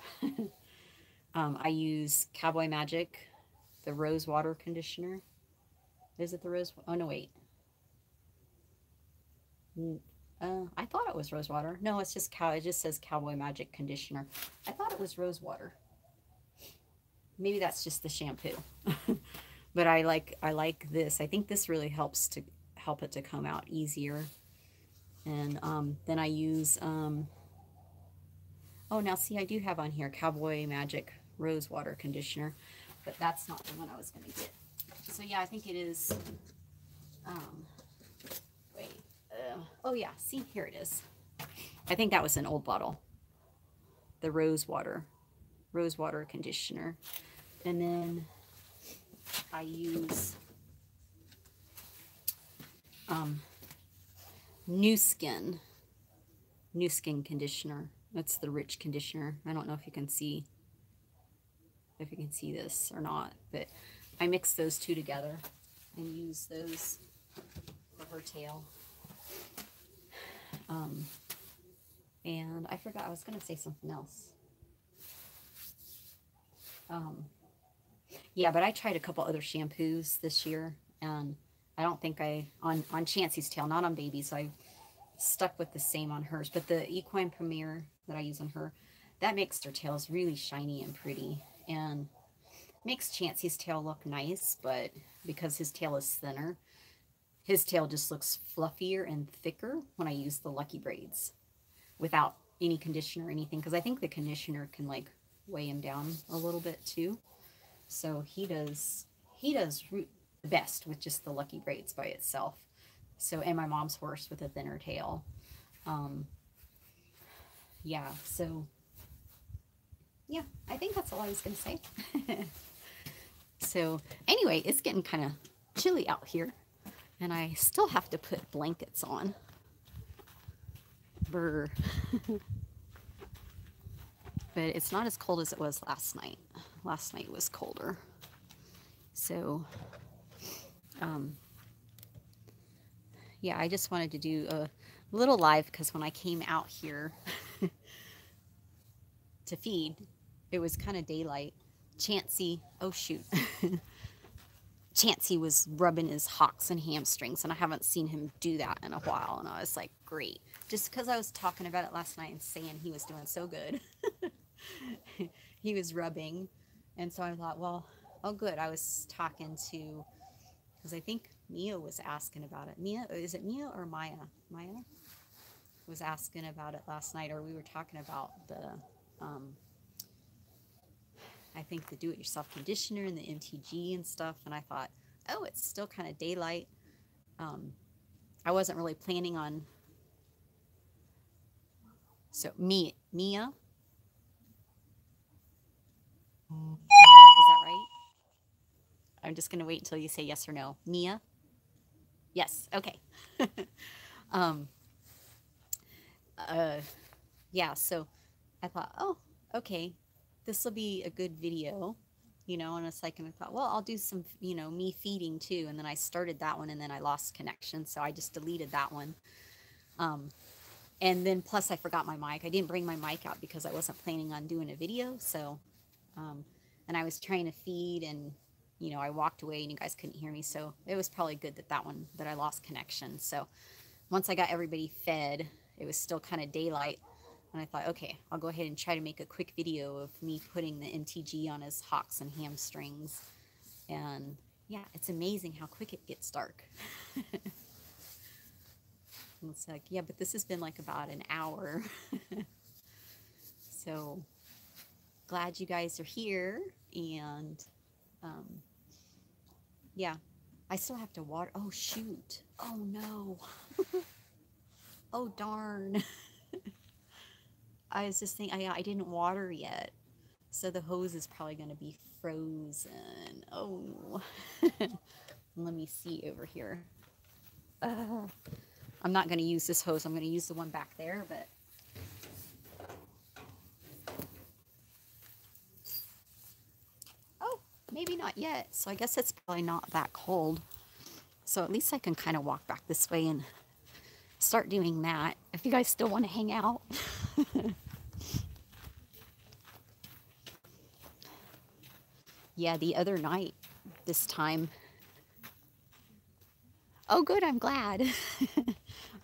Speaker 1: I use Cowboy Magic, the rose water conditioner. Is it the rose? Oh, no, wait. I thought it was rose water. No, it's just it just says Cowboy Magic conditioner. I thought it was rose water. Maybe that's just the shampoo. But I like this. I think this really helps to help it to come out easier. And then I use oh, now see, I do have on here Cowboy Magic rose water conditioner, but that's not the one I was going to get. So yeah, I think it is wait, oh yeah, see, here it is. I think that was an old bottle. The rose water conditioner. And then I use New Skin conditioner. That's the rich conditioner. I don't know if you can see this or not, but I mix those two together and use those for her tail. And I forgot, I was going to say something else. Um, yeah, but I tried a couple other shampoos this year, and I don't think on Chansey's tail, not on Baby's. I stuck with the same on hers, but the Equine Premier that I use on her, that makes her tails really shiny and pretty, and makes Chansey's tail look nice, but because his tail is thinner, his tail just looks fluffier and thicker when I use the Lucky Braids without any conditioner or anything, because I think the conditioner can like weigh him down a little bit too. So he does the best with just the Lucky Braids by itself. So, and my mom's horse with a thinner tail. Yeah, so yeah, I think that's all I was gonna say. So anyway, it's getting kind of chilly out here, and I still have to put blankets on. Brr. But it's not as cold as it was last night. Last night was colder. So, yeah, I just wanted to do a little live because when I came out here to feed, it was kind of daylight. Chansey, oh shoot. Chansey was rubbing his hocks and hamstrings, and I haven't seen him do that in a while. And I was like, great. Just because I was talking about it last night and saying he was doing so good. He was rubbing. And so I thought, well, oh, good. I was talking to, because I think Mia was asking about it. Mia, is it Mia or Maya? Maya was asking about it last night, or we were talking about the, I think the do-it-yourself conditioner and the MTG and stuff. And I thought, oh, it's still kind of daylight. I wasn't really planning on. So Mia, is that right? I'm just gonna wait until you say yes or no. Mia? Yes. Okay. Yeah. So I thought, oh, okay, this will be a good video, you know. And it's like, and I thought, well, I'll do some, you know, me feeding too. And then I started that one, and then I lost connection, so I just deleted that one. And then plus I forgot my mic. I didn't bring my mic out because I wasn't planning on doing a video. So, and I was trying to feed, and you know, I walked away and you guys couldn't hear me. So it was probably good that that I lost connection. So once I got everybody fed, it was still kind of daylight. And I thought, okay, I'll go ahead and try to make a quick video of me putting the MTG on his hocks and hamstrings. And yeah, it's amazing how quick it gets dark. It's like, yeah, but this has been like about an hour. So glad you guys are here. And yeah, I still have to water. Oh, shoot. Oh, no. Oh, darn. I was just thinking, I didn't water yet. So the hose is probably going to be frozen. Oh. Let me see over here. I'm not going to use this hose. I'm going to use the one back there, but oh, maybe not yet. So I guess it's probably not that cold. So at least I can kind of walk back this way and start doing that if you guys still want to hang out. Yeah, the other night, this time. Oh, good. I'm glad.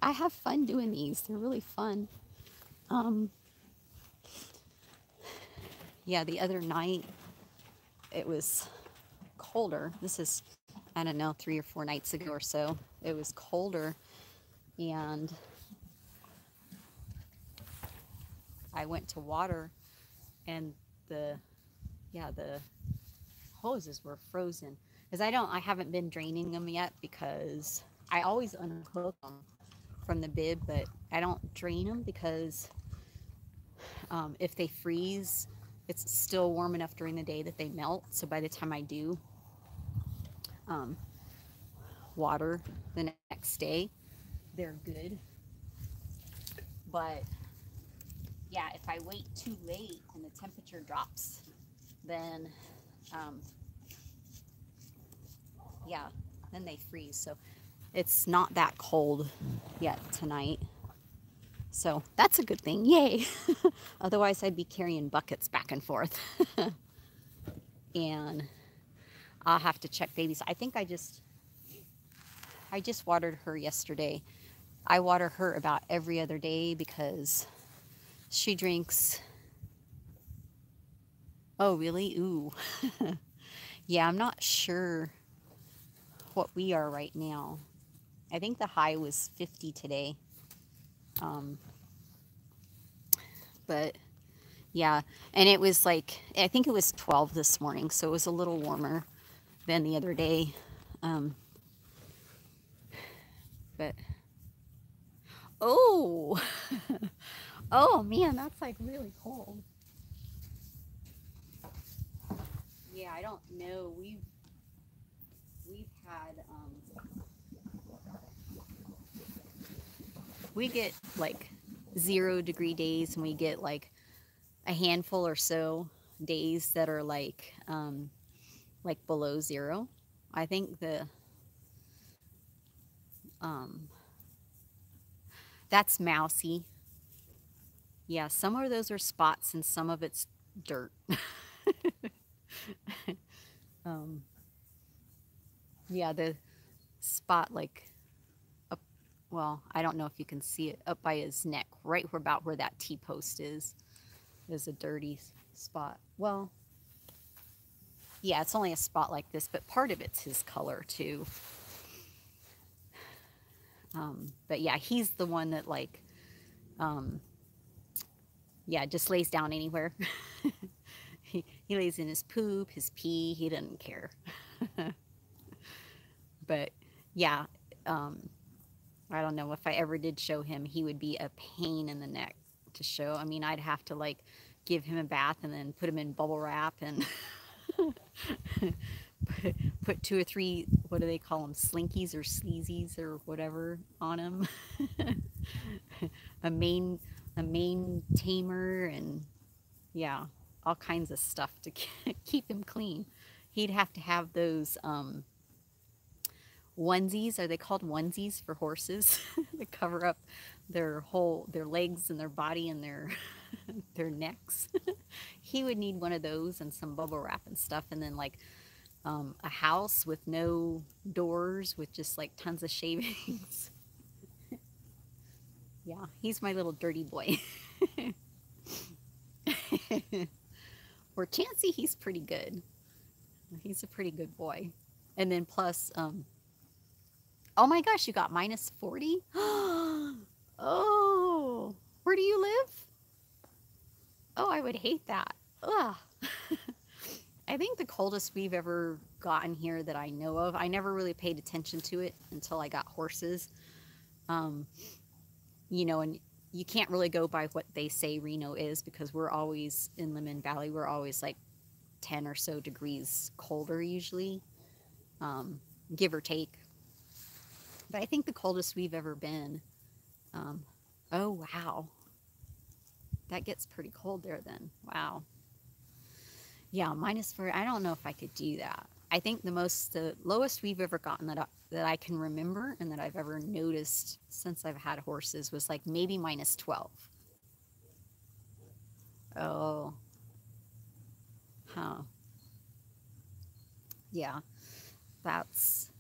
Speaker 1: I have fun doing these. They're really fun. Yeah, the other night it was colder. This is, I don't know, 3 or 4 nights ago or so. It was colder, and I went to water, and the hoses were frozen. Because I haven't been draining them yet, because I always unhook them from the bib, but I don't drain them because if they freeze, it's still warm enough during the day that they melt. So by the time I do water the next day, they're good. But yeah, if I wait too late and the temperature drops, then yeah, then they freeze. So it's not that cold yet tonight. So that's a good thing. Yay. Otherwise I'd be carrying buckets back and forth. and I'll have to check babies. I think I just watered her yesterday. I water her about every other day because she drinks. Oh, really? Ooh. Yeah, I'm not sure what we are right now. I think the high was 50 today. But yeah, and it was like, I think it was 12 this morning, so it was a little warmer than the other day. But oh, oh man, that's like really cold. Yeah, I don't know. We've had we get like 0-degree days, and we get like a handful or so days that are like below 0. I think um that's mousy. Yeah, some of those are spots and some of it's dirt. um yeah, the spot like up, well, I don't know if you can see it, up by his neck, right where about where that T-post is a dirty spot. Well, yeah, it's only a spot like this, but part of it's his color too. But yeah, he's the one that like, yeah, just lays down anywhere. He lays in his poop, his pee, he doesn't care. But yeah, I don't know if I ever did show him, he would be a pain in the neck to show. I mean, I'd have to like give him a bath and then put him in bubble wrap and put 2 or 3, what do they call them, slinkies or sleazies or whatever on him. a main a main tamer, and yeah, all kinds of stuff to keep him clean. He'd have to have those onesies. Are they called onesies for horses? That cover up their legs and their body and their their necks. He would need one of those and some bubble wrap and stuff, and then like a house with no doors with just like tons of shavings. Yeah, he's my little dirty boy. For Chansey, he's pretty good. He's a pretty good boy. And then plus, oh my gosh, you got minus 40? Oh, where do you live? Oh, I would hate that. Ugh. I think the coldest we've ever gotten here that I know of, I never really paid attention to it until I got horses. You know, and you can't really go by what they say Reno is, because we're always in Lemon Valley. We're always like 10 or so degrees colder usually, give or take. But I think the coldest we've ever been, oh wow, that gets pretty cold there then. Wow. Yeah, minus 4. I don't know if I could do that. I think the lowest we've ever gotten that I can remember and that I've ever noticed since I've had horses was like maybe minus 12. Oh, huh. Yeah,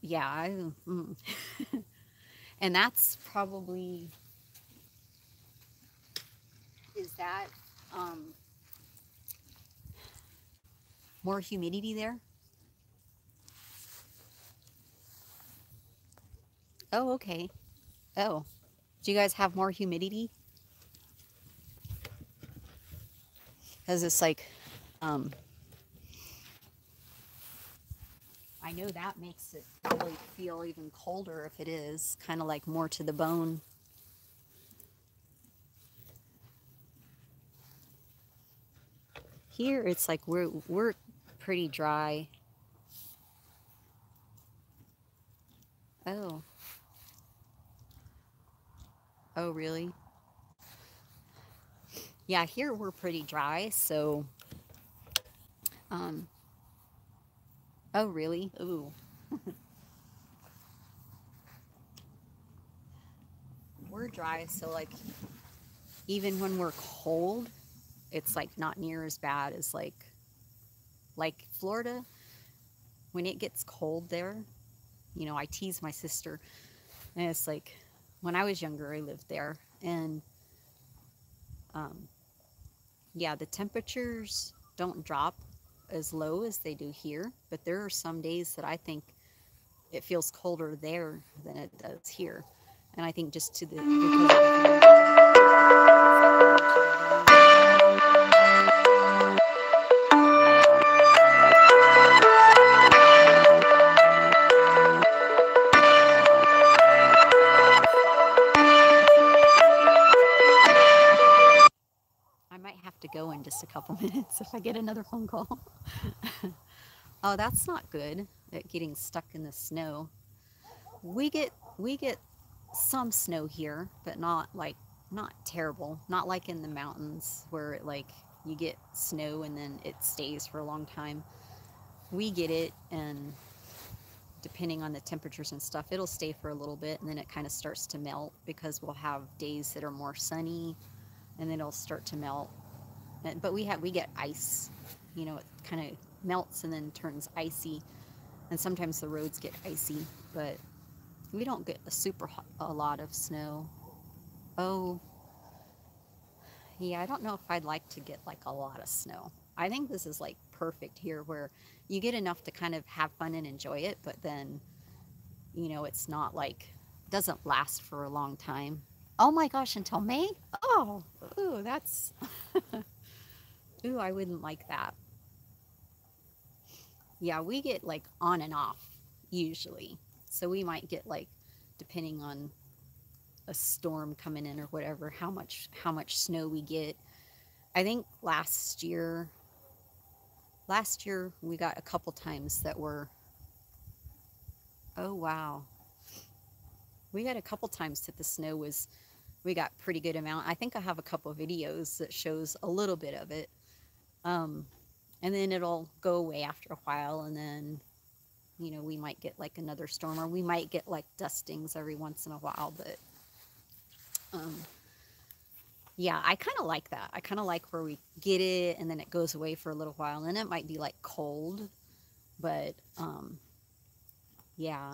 Speaker 1: yeah. And that's probably, is that um, more humidity there? Oh, okay. Oh, do you guys have more humidity? Because it's like, um, I know that makes it probably feel even colder if it is kind of like more to the bone. Here it's like we're pretty dry. Oh, oh really? Yeah, here we're pretty dry, so um oh really? Ooh. We're dry, so like even when we're cold, it's like not near as bad as like Like Florida, when it gets cold there, you know, I tease my sister, and it's like, when I was younger, I lived there, and um, yeah, the temperatures don't drop as low as they do here, but there are some days that I think it feels colder there than it does here. And I think just to the because of I might have to go in just a couple minutes if I get another phone call. Oh, that's not good. Getting stuck in the snow. We get some snow here, but not like not terrible. Not like in the mountains where it like you get snow and then it stays for a long time. We get it, and depending on the temperatures and stuff, it'll stay for a little bit and then it kind of starts to melt because we'll have days that are more sunny and then it'll start to melt. But we get ice. You know, it kind of melts and then turns icy, and sometimes the roads get icy, but we don't get a lot of snow. Oh, yeah, I don't know if I'd like to get like a lot of snow. I think this is like perfect here where you get enough to kind of have fun and enjoy it, but then, you know, it's not like, doesn't last for a long time. Oh my gosh, until May? Oh, ooh, that's, ooh, I wouldn't like that. Yeah, we get like on and off usually. So we might get like, depending on a storm coming in or whatever, how much snow we get. I think last year we got a couple times that were, oh wow. We got a couple times that the snow was, we got pretty good amount. I think I have a couple of videos that shows a little bit of it. And then it'll go away after a while, and then, you know, we might get like another storm, or we might get like dustings every once in a while, but yeah, I kind of like that. I kind of like where we get it and then it goes away for a little while, and then it might be like cold, but yeah.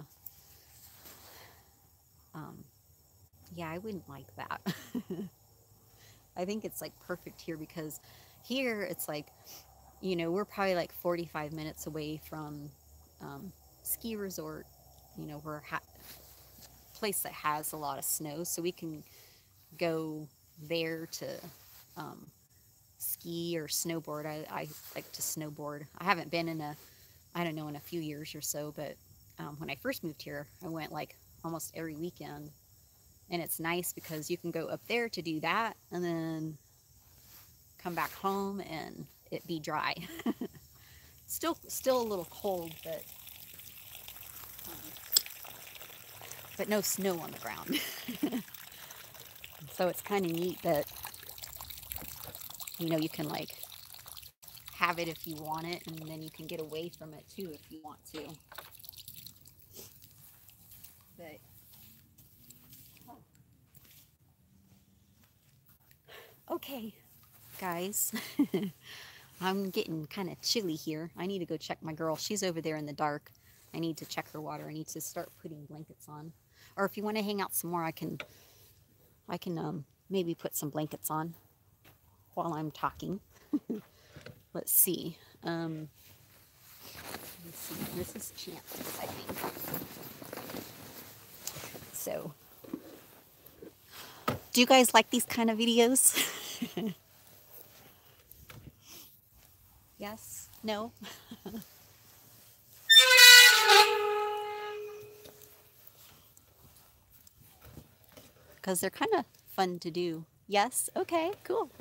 Speaker 1: Yeah, I wouldn't like that. I think it's like perfect here because here it's like, you know, we're probably like 45 minutes away from ski resort, you know, we're place that has a lot of snow, so we can go there to ski or snowboard. I like to snowboard. I haven't been in I don't know, in a few years or so, but when I first moved here, I went like almost every weekend, and it's nice because you can go up there to do that and then come back home and it be dry. Still a little cold, but no snow on the ground. So it's kind of neat that, you know, you can like have it if you want it, and then you can get away from it too if you want to. But okay, guys. I'm getting kind of chilly here. I need to go check my girl. She's over there in the dark. I need to check her water. I need to start putting blankets on. Or if you want to hang out some more, I can maybe put some blankets on while I'm talking. Let's see. Let's see. This is Chance's, I think. So, do you guys like these kind of videos? Yes? No? Because they're kind of fun to do. Yes? Okay, cool.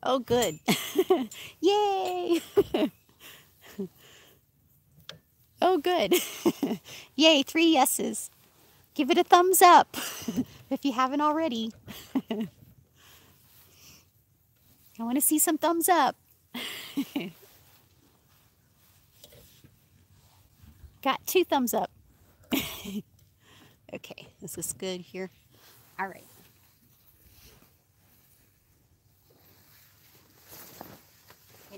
Speaker 1: Oh, good. Yay! Oh, good. Yay, 3 yeses. Give it a thumbs up if you haven't already. I want to see some thumbs up. Got 2 thumbs up. Okay, this is good here. All right.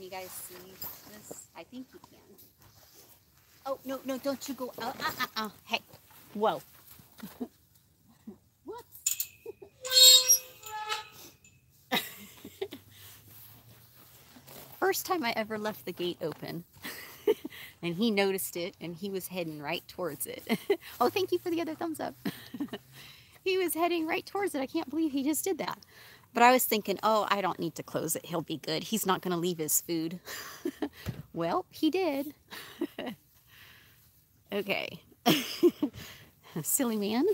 Speaker 1: Can you guys see this? I think you can. Oh, no, no, don't you go. Hey, whoa. Whoops. First time I ever left the gate open. And he noticed it, and he was heading right towards it. Oh, thank you for the other thumbs up. He was heading right towards it. I can't believe he just did that. But I was thinking, oh, I don't need to close it. He'll be good. He's not going to leave his food. Well, he did. Okay. Silly man.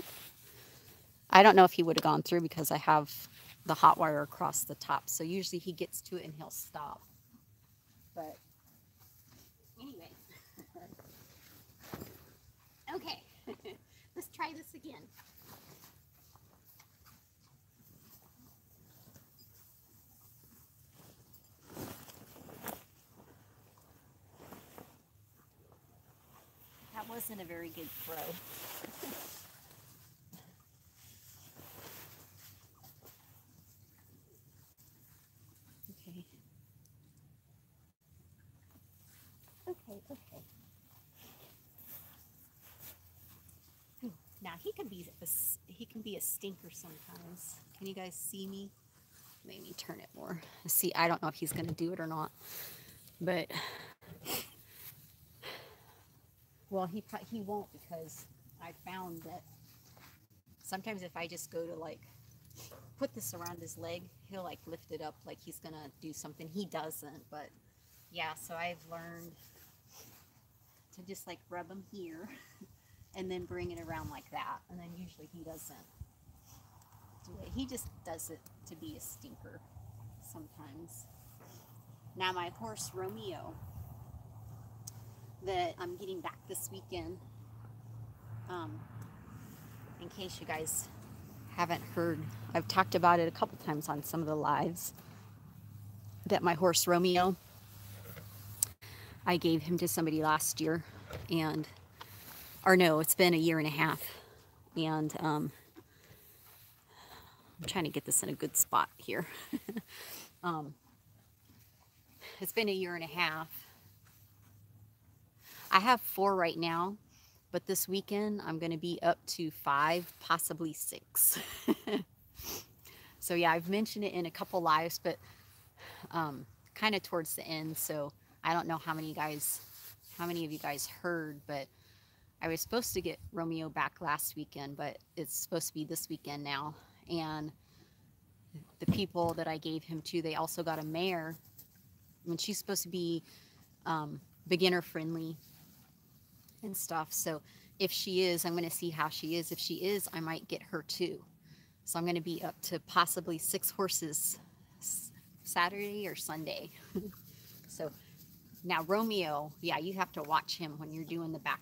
Speaker 1: I don't know if he would have gone through because I have the hot wire across the top. So usually he gets to it and he'll stop. But anyway. Okay. Let's try this again. That wasn't a very good throw. Okay. Okay. Now he can be a stinker sometimes. Can you guys see me? Let me turn it more. See, I don't know if he's going to do it or not, but well, he won't, because I found that sometimes if I just go to like put this around his leg, he'll like lift it up like he's going to do something. He doesn't, but yeah, so I've learned to just like rub him here and then bring it around like that, and then usually he doesn't do it. He just does it to be a stinker sometimes. Now my horse Romeo that I'm getting back this weekend, in case you guys haven't heard, I've talked about it a couple times on some of the lives, that my horse Romeo, I gave him to somebody last year, or no, it's been a year and a half, and I'm trying to get this in a good spot here. It's been a year and a half. I have 4 right now, but this weekend I'm going to be up to 5, possibly 6. So yeah, I've mentioned it in a couple lives, but kind of towards the end. So I don't know how many of you guys heard, but I was supposed to get Romeo back last weekend, but it's supposed to be this weekend now. And the people that I gave him to, they also got a mare. I mean, she's supposed to be beginner friendly and stuff. So if she is, I'm going to see how she is. If she is, I might get her too. So I'm going to be up to possibly 6 horses Saturday or Sunday. So now Romeo, yeah, you have to watch him when you're doing the back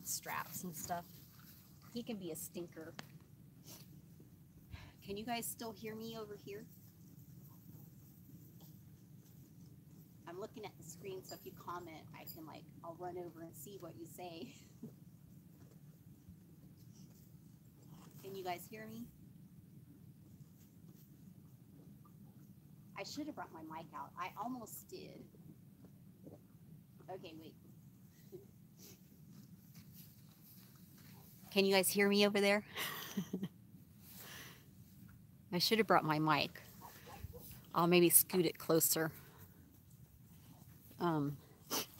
Speaker 1: straps and stuff. He can be a stinker. Can you guys still hear me over here? I'm looking at the screen, so if you comment, I'll run over and see what you say. Can you guys hear me? I should have brought my mic out. I almost did. Okay, wait. Can you guys hear me over there? I should have brought my mic. I'll maybe scoot it closer.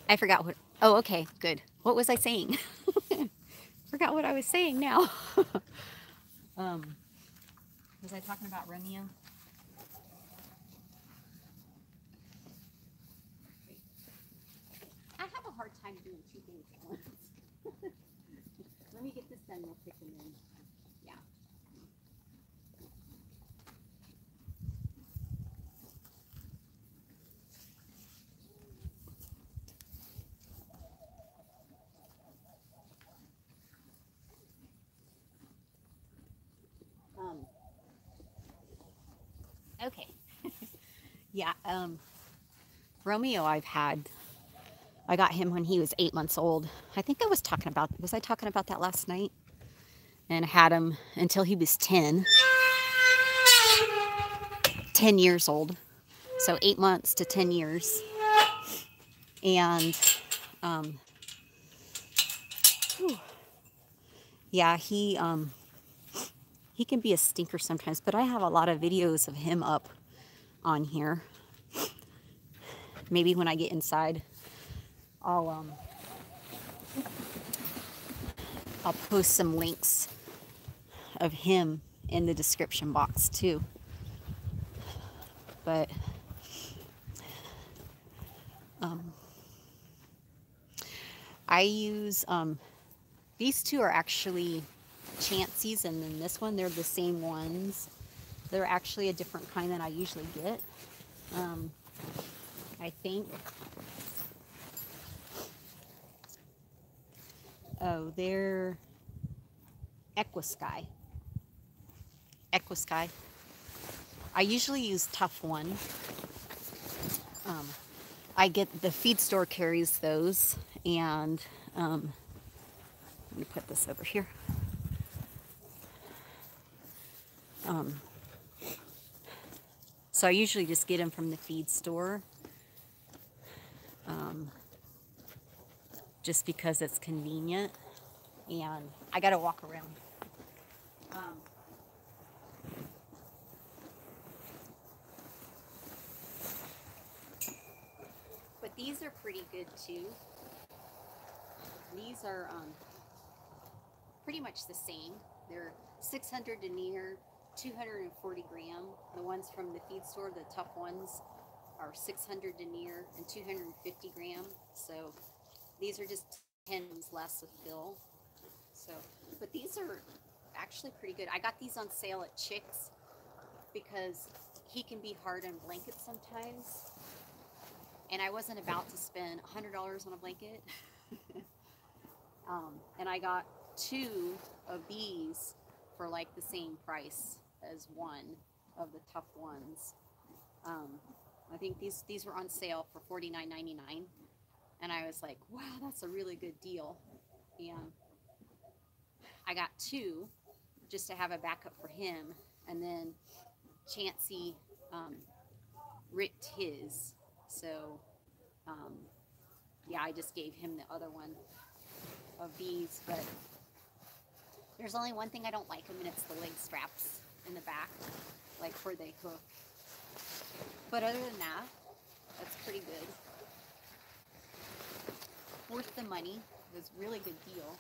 Speaker 1: I forgot what, oh, okay, good. What was I saying? Forgot what I was saying now. Was I talking about Romeo? I have a hard time doing 2 things at once. Let me get this done real quick and then, yeah. Okay. Yeah, Romeo I got him when he was 8 months old. I think was I talking about that last night? And I had him until he was 10 years old. So 8 months to 10 years. And yeah, he can be a stinker sometimes, but I have a lot of videos of him up on here. Maybe when I get inside, I'll post some links of him in the description box too. But I use these two are actually Chancy's, and then this one, they're the same ones. They're actually a different kind than I usually get. I think. Oh, they're Equisky. I usually use Tough One. I get the feed store carries those, and let me put this over here. So I usually just get them from the feed store, just because it's convenient, and I gotta walk around. But these are pretty good too. These are pretty much the same. They're 600 denier, 240 gram. The ones from the feed store, the tough ones, are 600 denier and 250 gram. So these are just 10 less of fill. So, but these are actually pretty good. I got these on sale at Chick's because he can be hard on blankets sometimes, and I wasn't about to spend $100 on a blanket. And I got 2 of these for like the same price as one of the tough ones. I think these were on sale for $49.99, and I was like, wow, that's a really good deal. And I got 2 just to have a backup for him, and then Chancey ripped his, so yeah, I just gave him the other one of these. But there's only one thing I don't like them, and it's the leg straps in the back, like where they hook. But other than that, that's pretty good. Worth the money. It was a really good deal.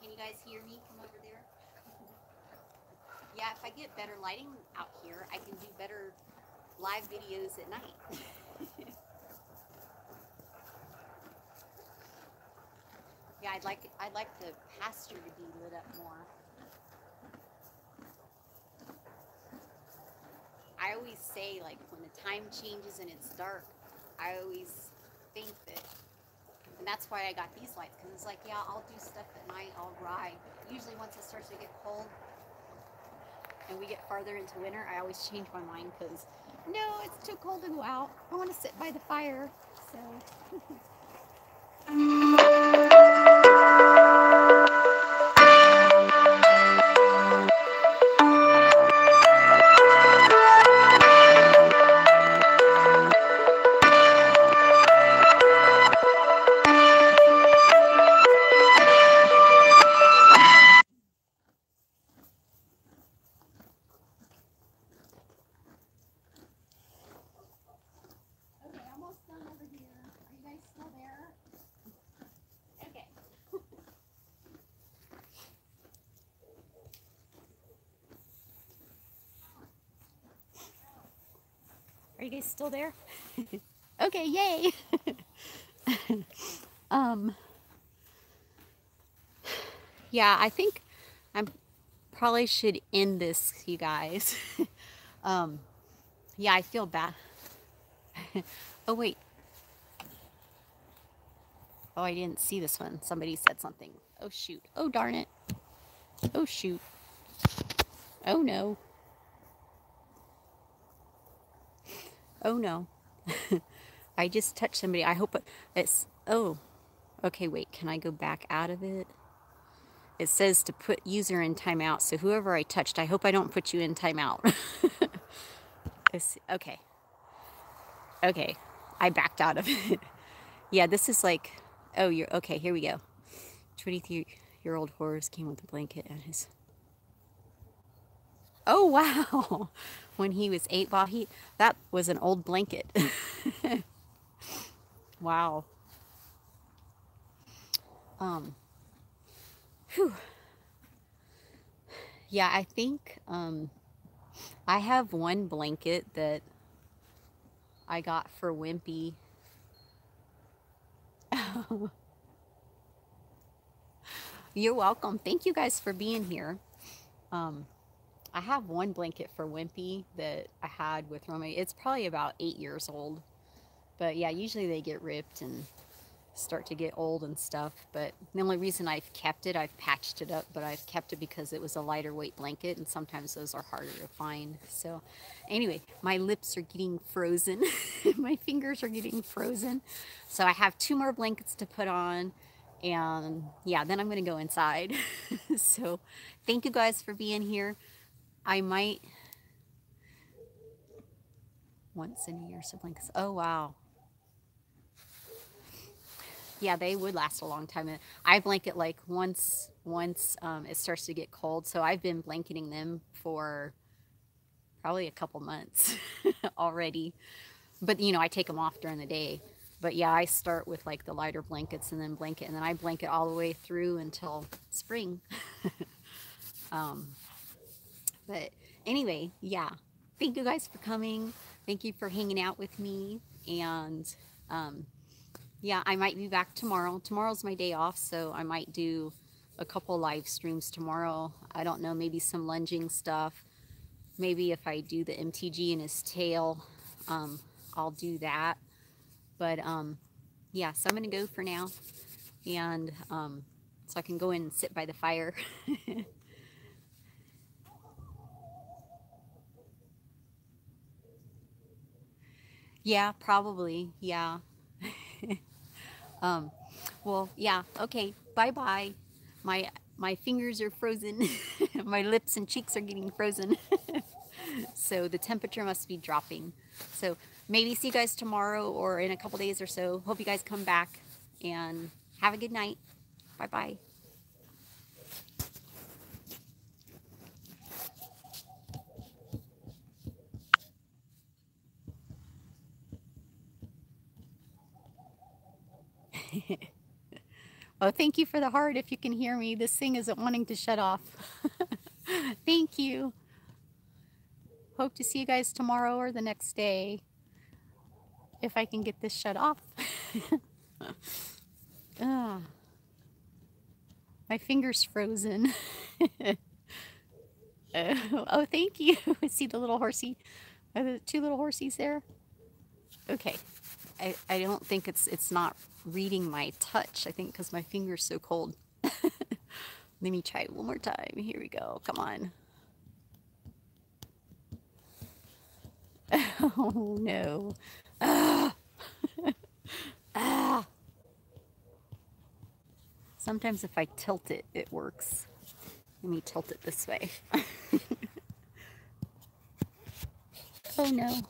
Speaker 1: Can you guys hear me from over there? Yeah, if I get better lighting out here, I can do better live videos at night. Yeah, I'd like the pasture to be lit up more. I always say, like, when the time changes and it's dark, I always think that, and that's why I got these lights, because it's like, yeah, I'll do stuff at night, I'll ride. Usually once it starts to get cold and we get farther into winter, I always change my mind, because no, it's too cold to go out. I want to sit by the fire. So are you guys still there? Okay, yay. Yeah, I think I probably should end this, you guys. Yeah, I feel bad. Oh, wait. Oh, I didn't see this one. Somebody said something. Oh, shoot. Oh, darn it. Oh, shoot. Oh, no. Oh, no. I just touched somebody. I hope it's, oh, okay, wait, can I go back out of it? It says to put user in timeout, so whoever I touched, I hope I don't put you in timeout. Okay. Okay, I backed out of it. Yeah, this is like, oh, you're, okay, here we go. 23-year-old Horace came with a blanket and his... Oh, wow. When he was 8, well, that was an old blanket. Wow. Whew. Yeah, I think I have one blanket that I got for Wimpy. You're welcome. Thank you guys for being here. I have one blanket for Wimpy that I had with Romy. It's probably about 8 years old. But yeah, usually they get ripped and start to get old and stuff. But the only reason I've kept it, I've patched it up, but I've kept it because it was a lighter weight blanket, and sometimes those are harder to find. So anyway, my lips are getting frozen. My fingers are getting frozen. So I have 2 more blankets to put on. And yeah, then I'm going to go inside. So thank you guys for being here. I might once in a year, so blankets. Oh, wow. Yeah, they would last a long time. I blanket like once it starts to get cold. So I've been blanketing them for probably a couple months already. But, you know, I take them off during the day. But yeah, I start with like the lighter blankets and then blanket. And then I blanket all the way through until spring. But anyway, yeah. Thank you guys for coming. Thank you for hanging out with me. And yeah, I might be back tomorrow. Tomorrow's my day off, so I might do a couple live streams tomorrow. I don't know, maybe some lunging stuff. Maybe if I do the MTG in his tail, I'll do that. But yeah, so I'm going to go for now. And so I can go in and sit by the fire. Yeah, probably. Yeah. Well, yeah. Okay. Bye-bye. My fingers are frozen. My lips and cheeks are getting frozen. So the temperature must be dropping. So maybe see you guys tomorrow or in a couple days or so. Hope you guys come back and have a good night. Bye-bye. Oh, thank you for the heart. If you can hear me, this thing isn't wanting to shut off. Thank you. Hope to see you guys tomorrow or the next day. If I can get this shut off. My finger's frozen. Oh, thank you. See the little horsey? Are the 2 little horsies there? Okay. I don't think it's not reading my touch. I think because my finger's so cold. Let me try it one more time. Here we go. Come on. Oh, no. Ah. Ah. Sometimes if I tilt it, it works. Let me tilt it this way. Oh, no.